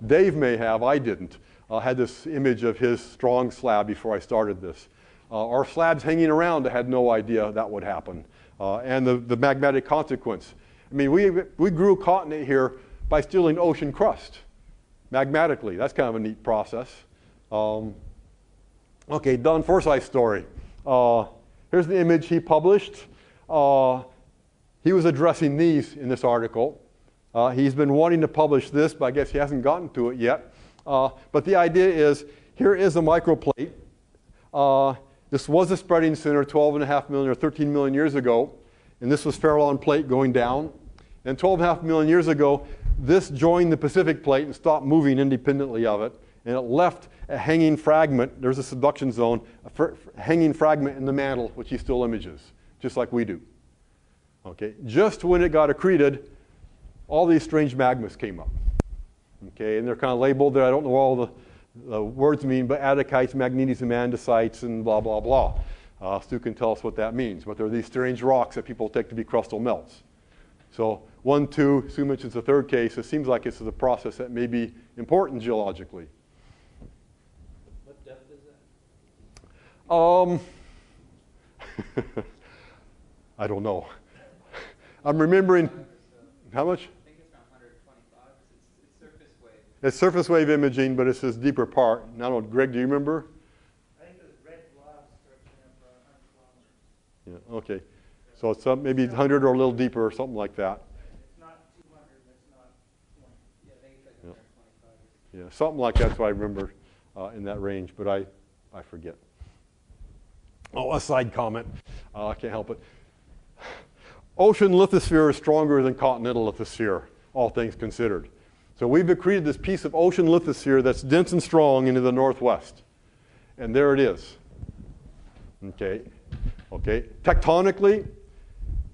Dave may have, I didn't. I had this image of his strong slab before I started this. Our slabs hanging around, I had no idea that would happen. And the magmatic consequence. I mean, we grew continent here by stealing ocean crust, magmatically. That's kind of a neat process. Okay, Don Forsyth's story. Here's the image he published. He was addressing these in this article. He's been wanting to publish this, but I guess he hasn't gotten to it yet. But the idea is, here is a microplate. This was a spreading center 12.5 million or 13 million years ago, and this was Farallon plate going down. And 12.5 million years ago, this joined the Pacific plate and stopped moving independently of it, and it left a hanging fragment. There's a subduction zone, a hanging fragment in the mantle, which he still images, just like we do. Okay, just when it got accreted, all these strange magmas came up. Okay, and they're kind of labeled there. I don't know what all the words mean, but atacites, magnesium andesites, and blah, blah, blah. Stu can tell us what that means, but there are these strange rocks that people take to be crustal melts. So 1, 2, Stu mentions the third case. It seems like this is a process that may be important geologically. What depth is that? I don't know. I'm remembering, how much? I think it's around 125. It's surface wave. It's surface wave imaging, but it's this deeper part. I don't know, Greg, do you remember? I think those red blobs stretching up for 100 kilometers. Yeah, okay. So it's maybe 100 or a little deeper or something like that. It's not 200, it's not 20. Yeah, I think it's like 125. Yeah, something like that's what I remember in that range, but I forget. Oh, a side comment. I can't help it. Ocean lithosphere is stronger than continental lithosphere, all things considered. So we've accreted this piece of ocean lithosphere that's dense and strong into the northwest. And there it is. Okay. Okay. Tectonically,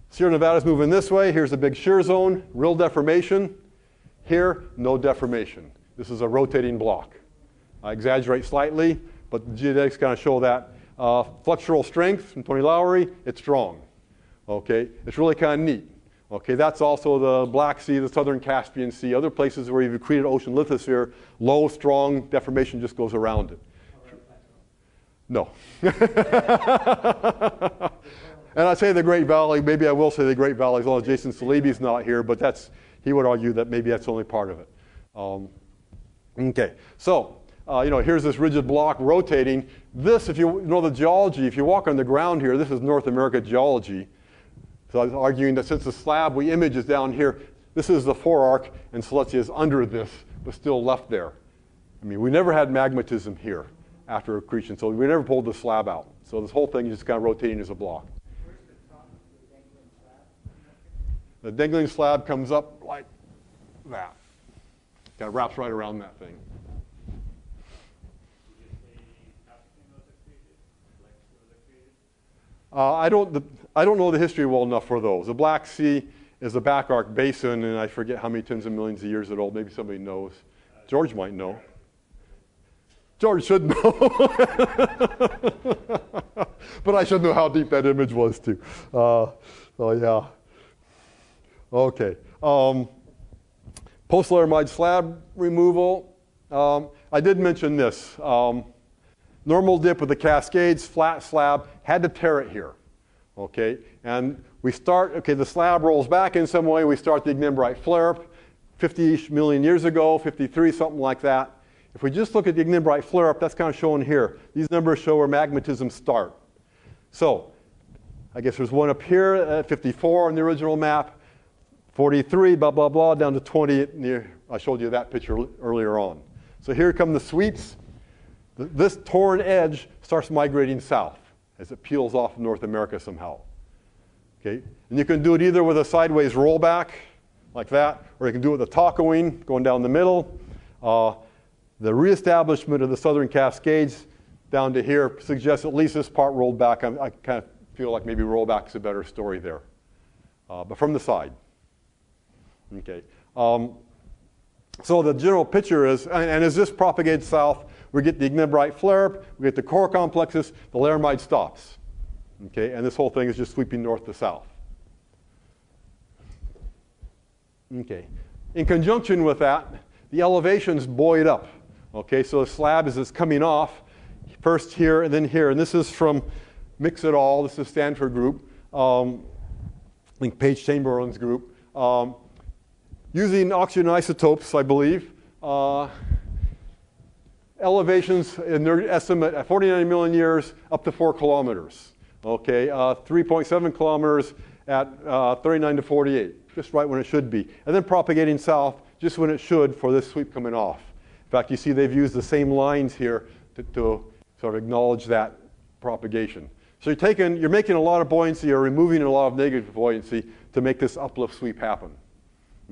Sierra Nevada's moving this way. Here's a big shear zone, real deformation. Here, no deformation. This is a rotating block. I exaggerate slightly, but the geodetics kind of show that. Flexural strength from Tony Lowry, it's strong. Okay, it's really kind of neat. Okay, that's also the Black Sea, the southern Caspian Sea, other places where you've accreted ocean lithosphere, low, strong deformation just goes around it. No. And I say the Great Valley, maybe I will say the Great Valley as long as Jason Salibi's not here, but he would argue that maybe that's only part of it. Okay, so here's this rigid block rotating. This, if you know the geology, if you walk on the ground here, this is North America geology. So I was arguing that since the slab we image is down here, this is the forearc, and Silesia is under this, but still left there. I mean, we never had magmatism here after accretion, so we never pulled the slab out. So this whole thing is just kind of rotating as a block. Where's the top of the dangling slab? The dangling slab comes up like that. Kind of wraps right around that thing. I don't know the history well enough for those. The Black Sea is a back arc basin, and I forget how many tens of millions of years it's old. Maybe somebody knows. George might know. George should know. But I should know how deep that image was, too. So, yeah. Okay. Post-laramide slab removal. I did mention this. Normal dip with the Cascades, flat slab, had to tear it here. Okay, and we start, the slab rolls back in some way. We start the ignimbrite flare-up 50-ish million years ago, 53, something like that. If we just look at the ignimbrite flare-up, that's kind of shown here. These numbers show where magmatisms start. So I guess there's one up here at 54 on the original map, 43, blah, blah, blah, down to 20 near, I showed you that picture earlier on. So here come the sweeps. This torn edge starts migrating south as it peels off of North America somehow. Okay? And you can do it either with a sideways rollback, like that, or you can do it with a tacoing, going down the middle. The reestablishment of the southern Cascades down to here suggests at least this part rolled back. I kind of feel like maybe rollback is a better story there. But from the side. Okay. So the general picture is, and as this propagates south, we get the ignimbrite flare-up, we get the core complexes, the laramide stops. Okay, and this whole thing is just sweeping north to south. Okay. In conjunction with that, the elevation's buoyed up. Okay, so the slab as it's coming off, first here and then here. And this is from Mix et al. This is Stanford group. I think Paige Chamberlain's group. Using oxygen isotopes, I believe. Elevations in their estimate at 49 million years up to 4 kilometers. Okay, 3.7 kilometers at 39 to 48, just right when it should be. And then propagating south just when it should for this sweep coming off. In fact, you see they've used the same lines here to sort of acknowledge that propagation. So you're making a lot of buoyancy or removing a lot of negative buoyancy to make this uplift sweep happen.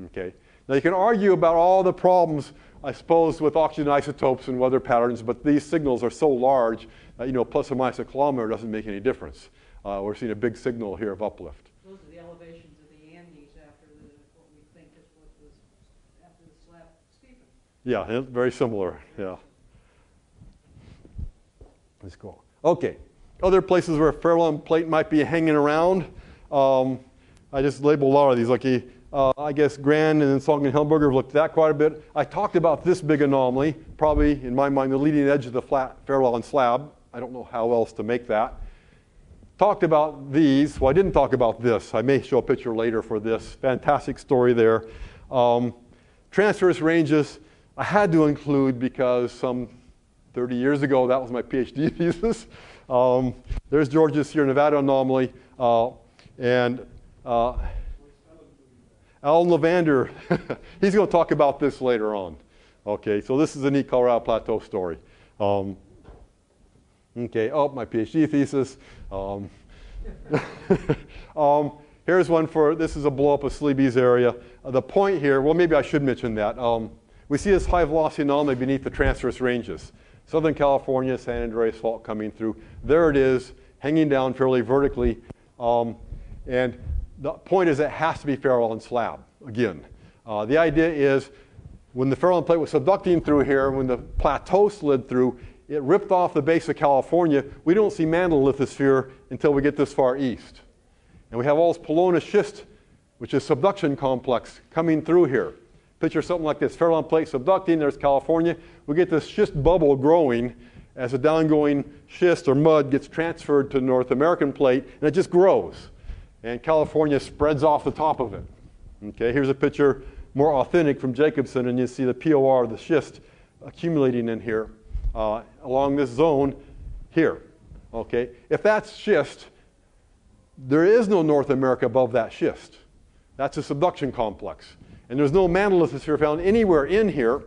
Okay. Now you can argue about all the problems, I suppose, with oxygen isotopes and weather patterns, but these signals are so large that plus or minus a kilometer doesn't make any difference. We're seeing a big signal here of uplift. Those are the elevations of the Andes after what we think is what was after the slab steepened. Yeah, very similar. Yeah. Let's go. Okay. Other places where Farallon plate might be hanging around. I just labeled a lot of these. Like I guess Gran and then Salk and Helmberger have looked at that quite a bit. I talked about this big anomaly, probably in my mind the leading edge of the flat Farallon slab. I don't know how else to make that. Talked about these. Well, I didn't talk about this. I may show a picture later for this. Fantastic story there. Transverse ranges I had to include because some 30 years ago that was my PhD thesis. There's Georgia's Sierra Nevada anomaly. And Alan Levander, he's going to talk about this later on. Okay, so this is a neat Colorado Plateau story. Okay, my PhD thesis. Here's one for, this is a blow up of Sleepy's area. The point here, well, maybe I should mention that. We see this high velocity anomaly beneath the transverse ranges. Southern California, San Andreas Fault coming through. There it is, hanging down fairly vertically. And the point is it has to be Farallon slab, again. The idea is when the Farallon plate was subducting through here, when the plateau slid through, it ripped off the base of California. We don't see mantle lithosphere until we get this far east. And we have all this Pelona schist, which is subduction complex, coming through here. Picture something like this, Farallon plate subducting, there's California. We get this schist bubble growing as the downgoing schist or mud gets transferred to the North American plate, and it just grows. And California spreads off the top of it. Okay, here's a picture more authentic from Jacobson, and you see the POR of the schist accumulating in here along this zone here. Okay, if that's schist, there is no North America above that schist. That's a subduction complex. And there's no mantle lithosphere found anywhere in here,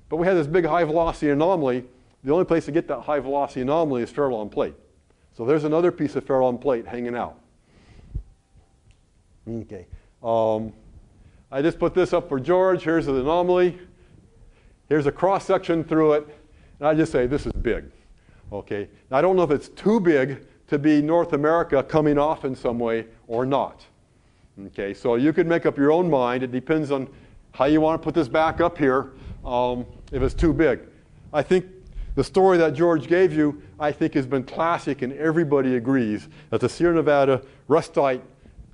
but we have this big high velocity anomaly. The only place to get that high velocity anomaly is Farallon plate. So there's another piece of Farallon plate hanging out. Okay. I just put this up for George. Here's the anomaly. Here's a cross section through it. And I just say this is big. Okay. Now, I don't know if it's too big to be North America coming off in some way or not. Okay. So you could make up your own mind. It depends on how you want to put this back up here. If it's too big, I think the story that George gave you, I think, has been classic, and everybody agrees that the Sierra Nevada rustite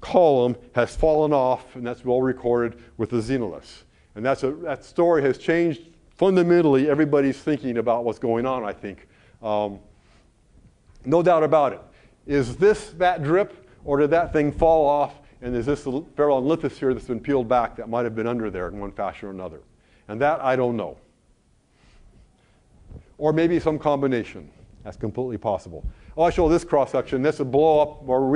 column has fallen off, and that's well recorded with the xenoliths. And that story has changed fundamentally everybody's thinking about what's going on, I think. No doubt about it. Is this that drip, or did that thing fall off, and is this the Farallon lithosphere that's been peeled back that might have been under there in one fashion or another? And that I don't know. Or maybe some combination. That's completely possible. Oh, I show this cross-section. This is blow-up or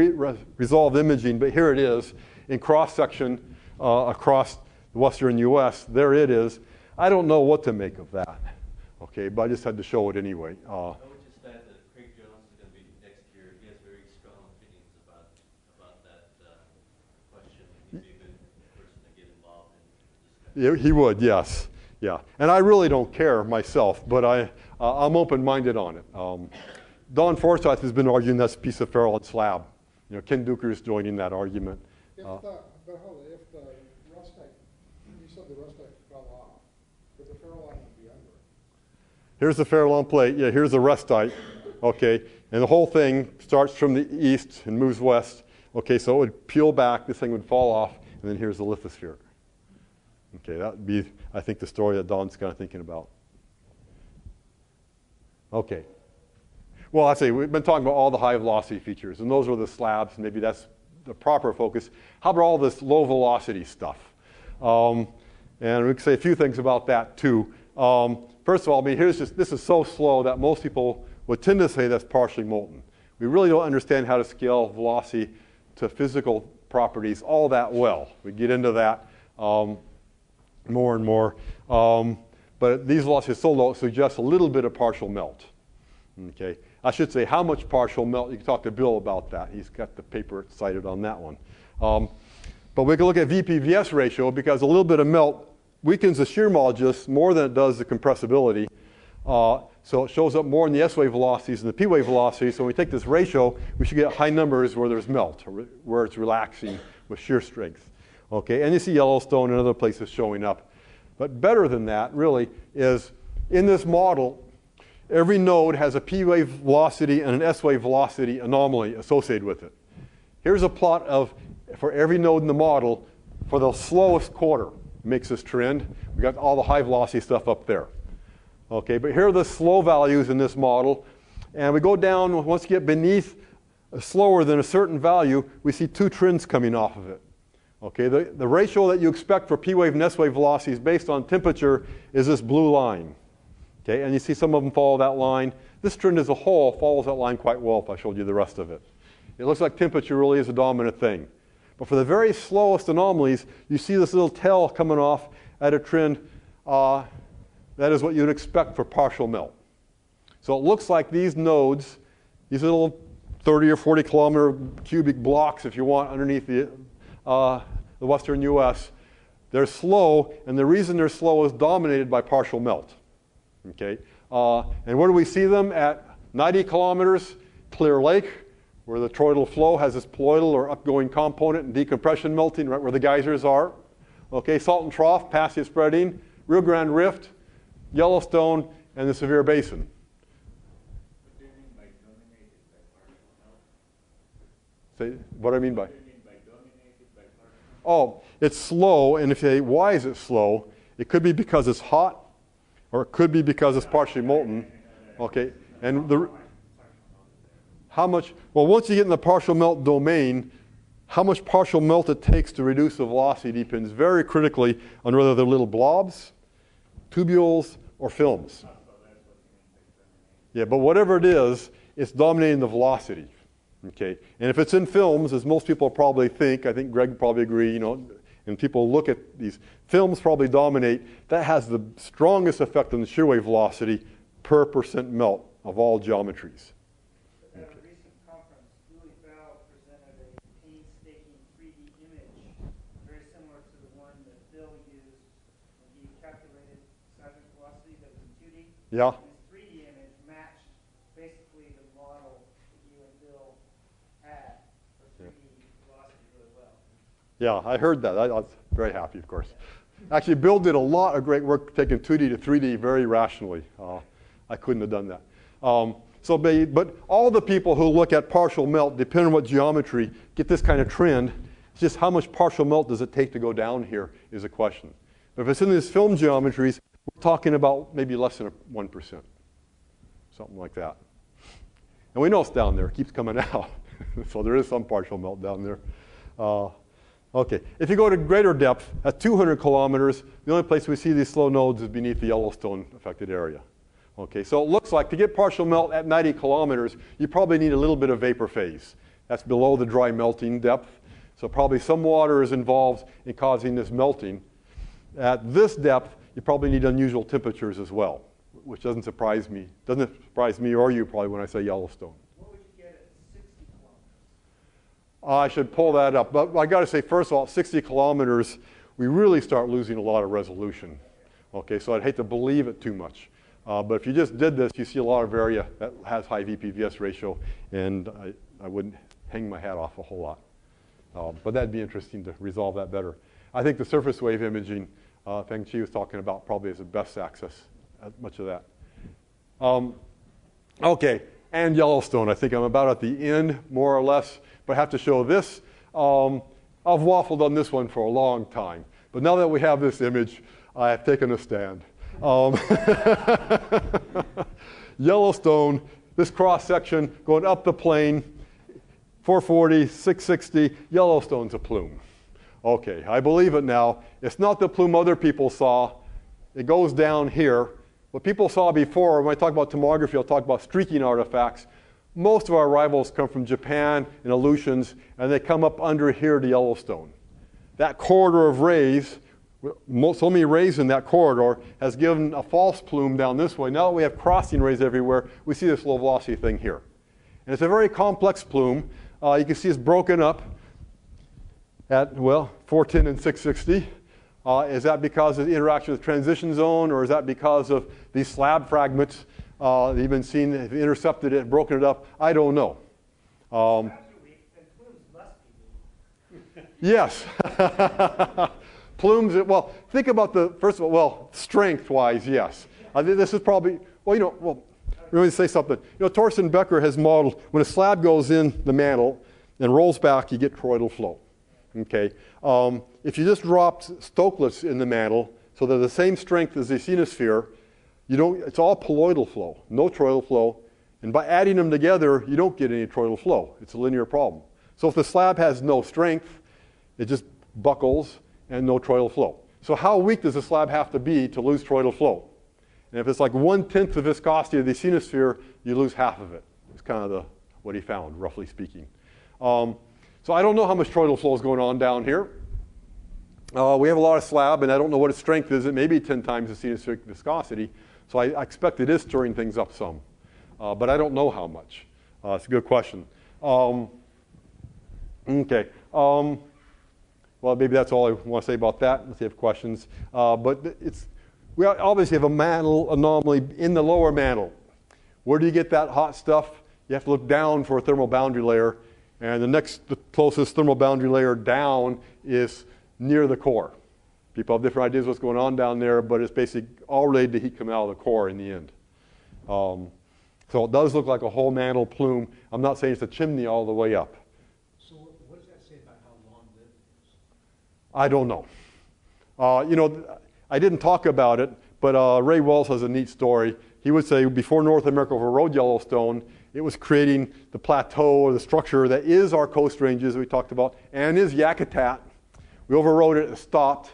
resolved imaging, but here it is in cross-section across the western U.S. There it is. I don't know what to make of that, okay, but I just had to show it anyway. I would just add that Craig Jones is going to be next year. He has very strong opinions about that question. He'd be a good person to get involved in the discussion. Yeah, he would, yes. Yeah, and I really don't care myself, but I'm open-minded on it. Don Forsyth has been arguing that's a piece of ferrule and slab. You know, Ken Duker's joining that argument. If the rustic, you said the rustic fell off, would the ferrule line be under it? Here's the Farallon plate. Yeah, here's the rustite. Okay, and the whole thing starts from the east and moves west. Okay, so it would peel back. This thing would fall off, and then here's the lithosphere. Okay, that would be, I think, the story that Don's kind of thinking about. Okay. Well, I say we've been talking about all the high velocity features, and those are the slabs. Maybe that's the proper focus. How about all this low velocity stuff? And we can say a few things about that too. First of all, I mean, this is so slow that most people would tend to say that's partially molten. We really don't understand how to scale velocity to physical properties all that well. We get into that more and more. But these velocities are so low, it suggests a little bit of partial melt. Okay. I should say how much partial melt. You can talk to Bill about that. He's got the paper cited on that one. But we can look at VP-VS ratio because a little bit of melt weakens the shear modulus more than it does the compressibility. So it shows up more in the S-wave velocities than the P-wave velocities. So when we take this ratio, we should get high numbers where there's melt, or where it's relaxing with shear strength. Okay, and you see Yellowstone and other places showing up. But better than that, really, is in this model, every node has a P-wave velocity and an S-wave velocity anomaly associated with it. Here's a plot for every node in the model for the slowest quarter. It makes this trend. We got all the high velocity stuff up there. Okay, but here are the slow values in this model. And we go down, once you get beneath slower than a certain value, we see two trends coming off of it. Okay, the ratio that you expect for P-wave and S-wave velocities based on temperature is this blue line. Okay, and you see some of them follow that line. This trend as a whole follows that line quite well if I showed you the rest of it. It looks like temperature really is a dominant thing. But for the very slowest anomalies, you see this little tail coming off at a trend that is what you'd expect for partial melt. So it looks like these nodes, these little 30 or 40 kilometer cubic blocks, if you want, underneath the western U.S., they're slow, and the reason they're slow is dominated by partial melt. Okay, and where do we see them? At 90 kilometers, Clear Lake, where the toroidal flow has this poloidal or upgoing component and decompression melting, right where the geysers are. Okay, Salton Trough, passive spreading, Rio Grande Rift, Yellowstone, and the Severe Basin. What do you mean by dominated by partial melt? Say, what do I mean by? What do you mean by dominated by partial melt? Oh, it's slow, and if you say, why is it slow? It could be because it's hot, or it could be because it's partially molten. Okay, and how much, well, once you get in the partial melt domain, how much partial melt it takes to reduce the velocity depends very critically on whether they're little blobs, tubules, or films. Yeah, but whatever it is, it's dominating the velocity. Okay, and if it's in films, as most people probably think, I think Greg would probably agree, you know, and people look at these films probably dominate, that has the strongest effect on the shear wave velocity per percent melt of all geometries. At a recent conference, Louis Bell presented a painstaking 3D image, very similar to the one that Bill used when he calculated seismic velocity that was in 2D. Yeah. And his 3D image matched basically the model that you and Bill had for 3D velocity really well. Yeah, I heard that. I was very happy, of course. Actually, Bill did a lot of great work taking 2D to 3D very rationally. I couldn't have done that. But all the people who look at partial melt, depending on what geometry, get this kind of trend. It's just how much partial melt does it take to go down here is a question. But if it's in these film geometries, we're talking about maybe less than 1%, something like that. And we know it's down there. It keeps coming out. So there is some partial melt down there. Okay, if you go to greater depth, at 200 kilometers, the only place we see these slow nodes is beneath the Yellowstone affected area. Okay, so it looks like to get partial melt at 90 kilometers, you probably need a little bit of vapor phase. That's below the dry melting depth. So probably some water is involved in causing this melting. At this depth, you probably need unusual temperatures as well, which doesn't surprise me. Doesn't surprise me or you probably when I say Yellowstone. What would you get at 60 kilometers? I should pull that up. But I got to say, first of all, 60 kilometers, we really start losing a lot of resolution. Okay, so I'd hate to believe it too much. But if you just did this, you see a lot of area that has high VPVS ratio, and I wouldn't hang my hat off a whole lot. But that'd be interesting to resolve that better. I think the surface wave imaging thing she was talking about probably is the best access at much of that. Okay, and Yellowstone. I think I'm about at the end, more or less, but I have to show this. I've waffled on this one for a long time, but now that we have this image, I have taken a stand. Yellowstone, this cross section going up the plain, 440, 660, Yellowstone's a plume. Okay, I believe it now. It's not the plume other people saw. It goes down here. What people saw before, when I talk about tomography, I'll talk about streaking artifacts. Most of our rivals come from Japan and Aleutians, and they come up under here to Yellowstone. That corridor of rays, so many rays in that corridor, has given a false plume down this way. Now that we have crossing rays everywhere, we see this low velocity thing here. And it's a very complex plume. You can see it's broken up at, well, 410 and 660. Is that because of the interaction with the transition zone, or is that because of these slab fragments that you've been seeing, have intercepted it, broken it up? I don't know. Yes. Plumes, well, think about the, first of all, well, strength-wise, yes. I think this is probably, well, let me say something. Torsten Becker has modeled, when a slab goes in the mantle and rolls back, you get toroidal flow. Okay. If you just dropped Stokelets in the mantle, so they're the same strength as the asthenosphere, it's all poloidal flow, no toroidal flow. And by adding them together, you don't get any toroidal flow. It's a linear problem. So if the slab has no strength, it just buckles and no toroidal flow. So how weak does the slab have to be to lose toroidal flow? And if it's like 1/10 the viscosity of the asthenosphere, you lose half of it. It's kind of what he found, roughly speaking. So I don't know how much toroidal flow is going on down here. We have a lot of slab, and I don't know what its strength is. It may be 10 times the asthenospheric viscosity. So I expect it is stirring things up some. But I don't know how much. It's a good question. Okay. Well, maybe that's all I want to say about that. Let's see if you have questions. But we obviously have a mantle anomaly in the lower mantle. Where do you get that hot stuff? You have to look down for a thermal boundary layer. And the closest thermal boundary layer down is near the core. People have different ideas what's going on down there, but it's basically all related to heat coming out of the core in the end. So it does look like a whole mantle plume. I'm not saying it's a chimney all the way up. So what does that say about how long-lived it is? I don't know. I didn't talk about it, but Ray Wells has a neat story. He would say before North America overrode Yellowstone, it was creating the plateau or the structure that is our coast ranges that we talked about and is Yakutat. We overrode it and stopped.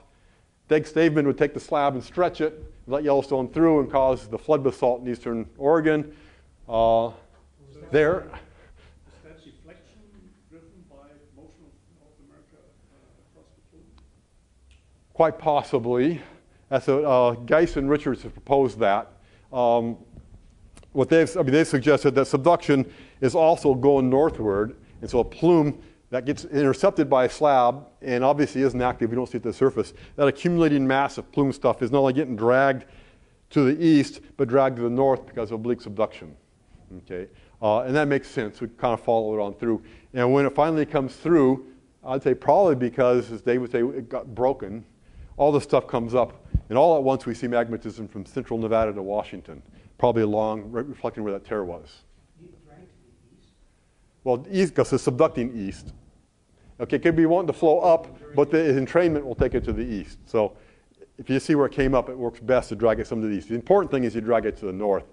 Dag Staveman would take the slab and stretch it, let Yellowstone through and cause the flood basalt in eastern Oregon. There. Is that deflection driven by motion of North America across the plume? Quite possibly. Geis and Richards have proposed that. They've suggested that subduction is also going northward, and so a plume that gets intercepted by a slab and obviously isn't active, we don't see it at the surface, that accumulating mass of plume stuff is not only getting dragged to the east, but dragged to the north because of oblique subduction. Okay? And that makes sense. We kind of follow it on through. And when it finally comes through, I'd say probably because, as Dave would say, it got broken, all this stuff comes up, and all at once we see magnetism from central Nevada to Washington, probably along, reflecting where that tear was. Right to the east? Well, east, because it's subducting east. Okay, it could be wanting to flow up, but the entrainment will take it to the east. So if you see where it came up, it works best to drag it some to the east. The important thing is you drag it to the north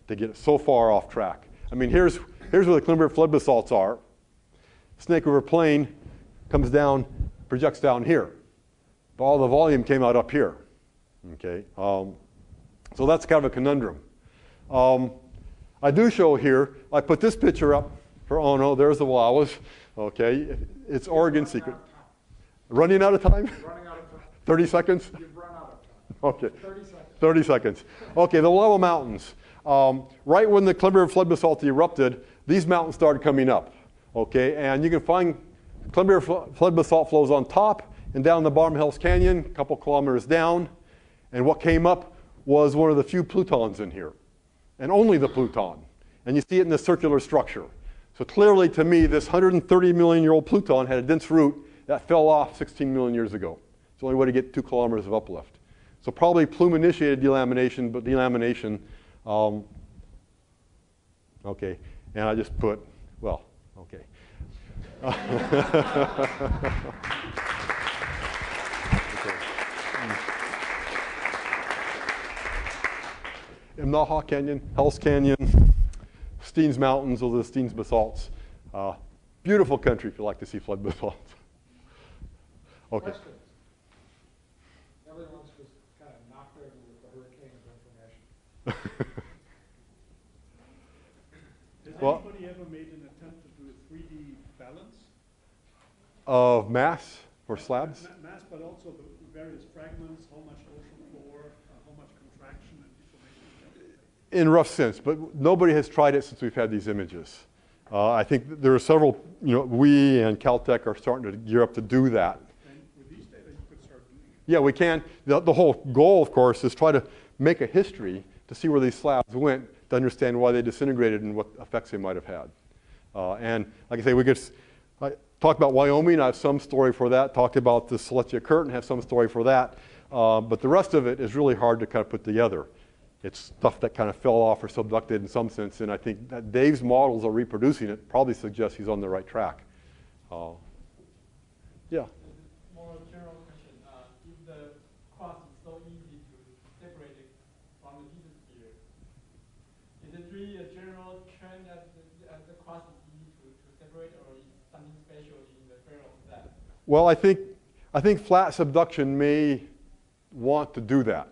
to get it so far off track. I mean, here's where the Columbia flood basalts are. Snake River Plain comes down, projects down here. But all the volume came out up here. Okay, so that's kind of a conundrum. I do show here, I put this picture up for Ono. There's the Wawas. Okay, it's Oregon secret. Running out of time? Running out of time. 30 seconds? You've run out of time. Okay. 30 seconds. 30 seconds. Okay, the Lava Mountains. Right when the Columbia flood basalt erupted, these mountains started coming up. Okay, and you can find Columbia flood basalt flows on top and down the bottom of Hell's Canyon, a couple kilometers down. And what came up was one of the few plutons in here, and only the pluton. And you see it in the circular structure. So clearly, to me, this 130 million-year-old pluton had a dense root that fell off 16 million years ago. It's the only way to get 2 kilometers of uplift. So probably plume-initiated delamination, but delamination, okay. And I just put, well, okay. Imnaha Canyon, Hell's Canyon, Steens Mountains, those are the Steens basalts. Beautiful country if you like to see flood basalts. Okay. Questions? Everyone's just kind of knocked over with the hurricane of information. Has Well- anybody ever made an attempt to do a 3D balance? Of mass for slabs? Mass, but also the various fragments, how much ocean floor, how much contraction and deformation. In rough sense, but nobody has tried it since we've had these images. I think there are several, we and Caltech are starting to gear up to do that. And with these data, you could start doing it. Yeah, we can. The whole goal, of course, is try to make a history to see where these slabs went, to understand why they disintegrated and what effects they might have had. And like I say, I talked about Wyoming, I have some story for that. Talked about the Silesia curtain, have some story for that. But the rest of it is really hard to kind of put together. It's stuff that kind of fell off or subducted in some sense, and I think that Dave's models are reproducing it probably suggests he's on the right track. Yeah. More general question. If the crust is so easy to separate it from the mesosphere, is it really a general trend that the crust is easy to separate, or is something special in the fair of that? Well, I think flat subduction may want to do that.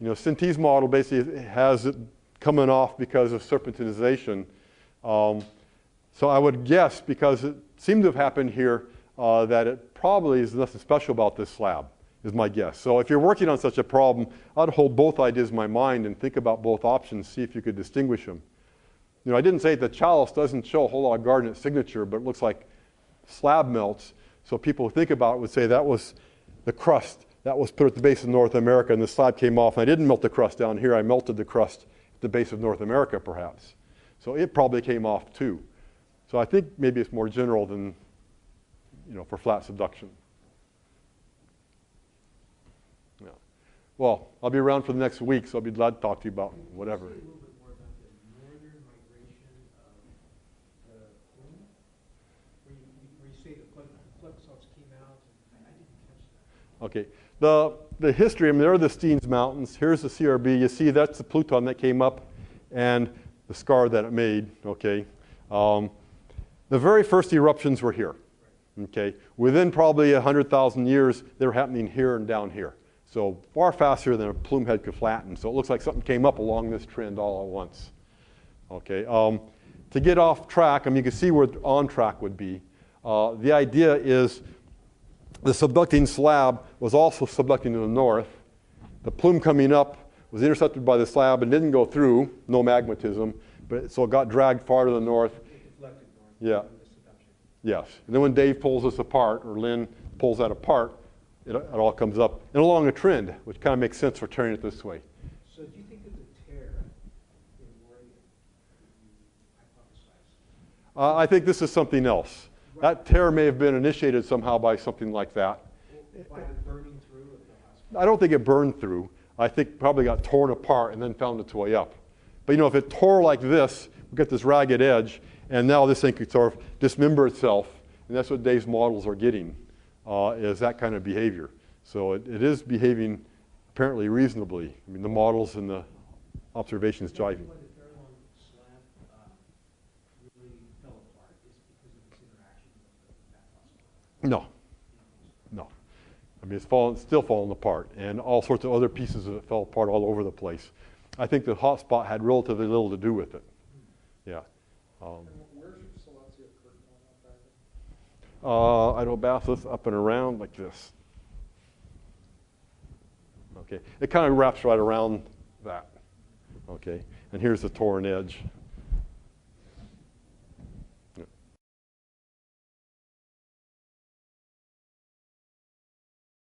Sinti's model basically has it coming off because of serpentinization. So I would guess, because it seemed to have happened here, that it probably is nothing special about this slab, is my guess. So if you're working on such a problem, I'd hold both ideas in my mind and think about both options, see if you could distinguish them. I didn't say the chalice doesn't show a whole lot of garnet signature, but it looks like slab melts. So people who think about it would say that was the crust that was put at the base of North America, and the slab came off. And I didn't melt the crust down here. I melted the crust at the base of North America, perhaps. So it probably came off too. So I think maybe it's more general than, for flat subduction. Yeah. Well, I'll be around for the next week, so I'll be glad to talk to you about whatever. Can you say a little bit more about the northern migration of the plume? Where you say the flood basalts came out, and I didn't catch that. Okay. The history, there are the Steens Mountains. Here's the CRB. You see that's the pluton that came up and the scar that it made, okay? The very first eruptions were here, okay? Within probably 100,000 years, they were happening here and down here. So far faster than a plume head could flatten. So it looks like something came up along this trend all at once, okay? To get off track, you can see where on track would be. The idea is the subducting slab was also subducting to the north. The plume coming up was intercepted by the slab and didn't go through, no magnetism, so it got dragged far to the north. It deflected north. Yeah. From the subduction. Yes. And then when Dave pulls this apart, or Lynn pulls that apart, it all comes up and along a trend, which kind of makes sense for turning it this way. So do you think that the tear in Oregon could be hypothesized? I think this is something else. That tear may have been initiated somehow by something like that. By the burning through of the hospital? I don't think it burned through. I think it probably got torn apart and then found its way up. But if it tore like this, we get this ragged edge, and now this thing could sort of dismember itself, and that's what Dave's models are getting, is that kind of behavior. So it is behaving apparently reasonably. The models and the observations jiving. Why the Fairlawn slab really fell apart is because of its interaction with that fossil? No. It's still falling apart, and all sorts of other pieces of it fell apart all over the place. I think the hot spot had relatively little to do with it. Yeah. And where's your Silesia curtain on that pattern? Idobathus up and around like this. Okay, it kind of wraps right around that. Okay, and here's the torn edge.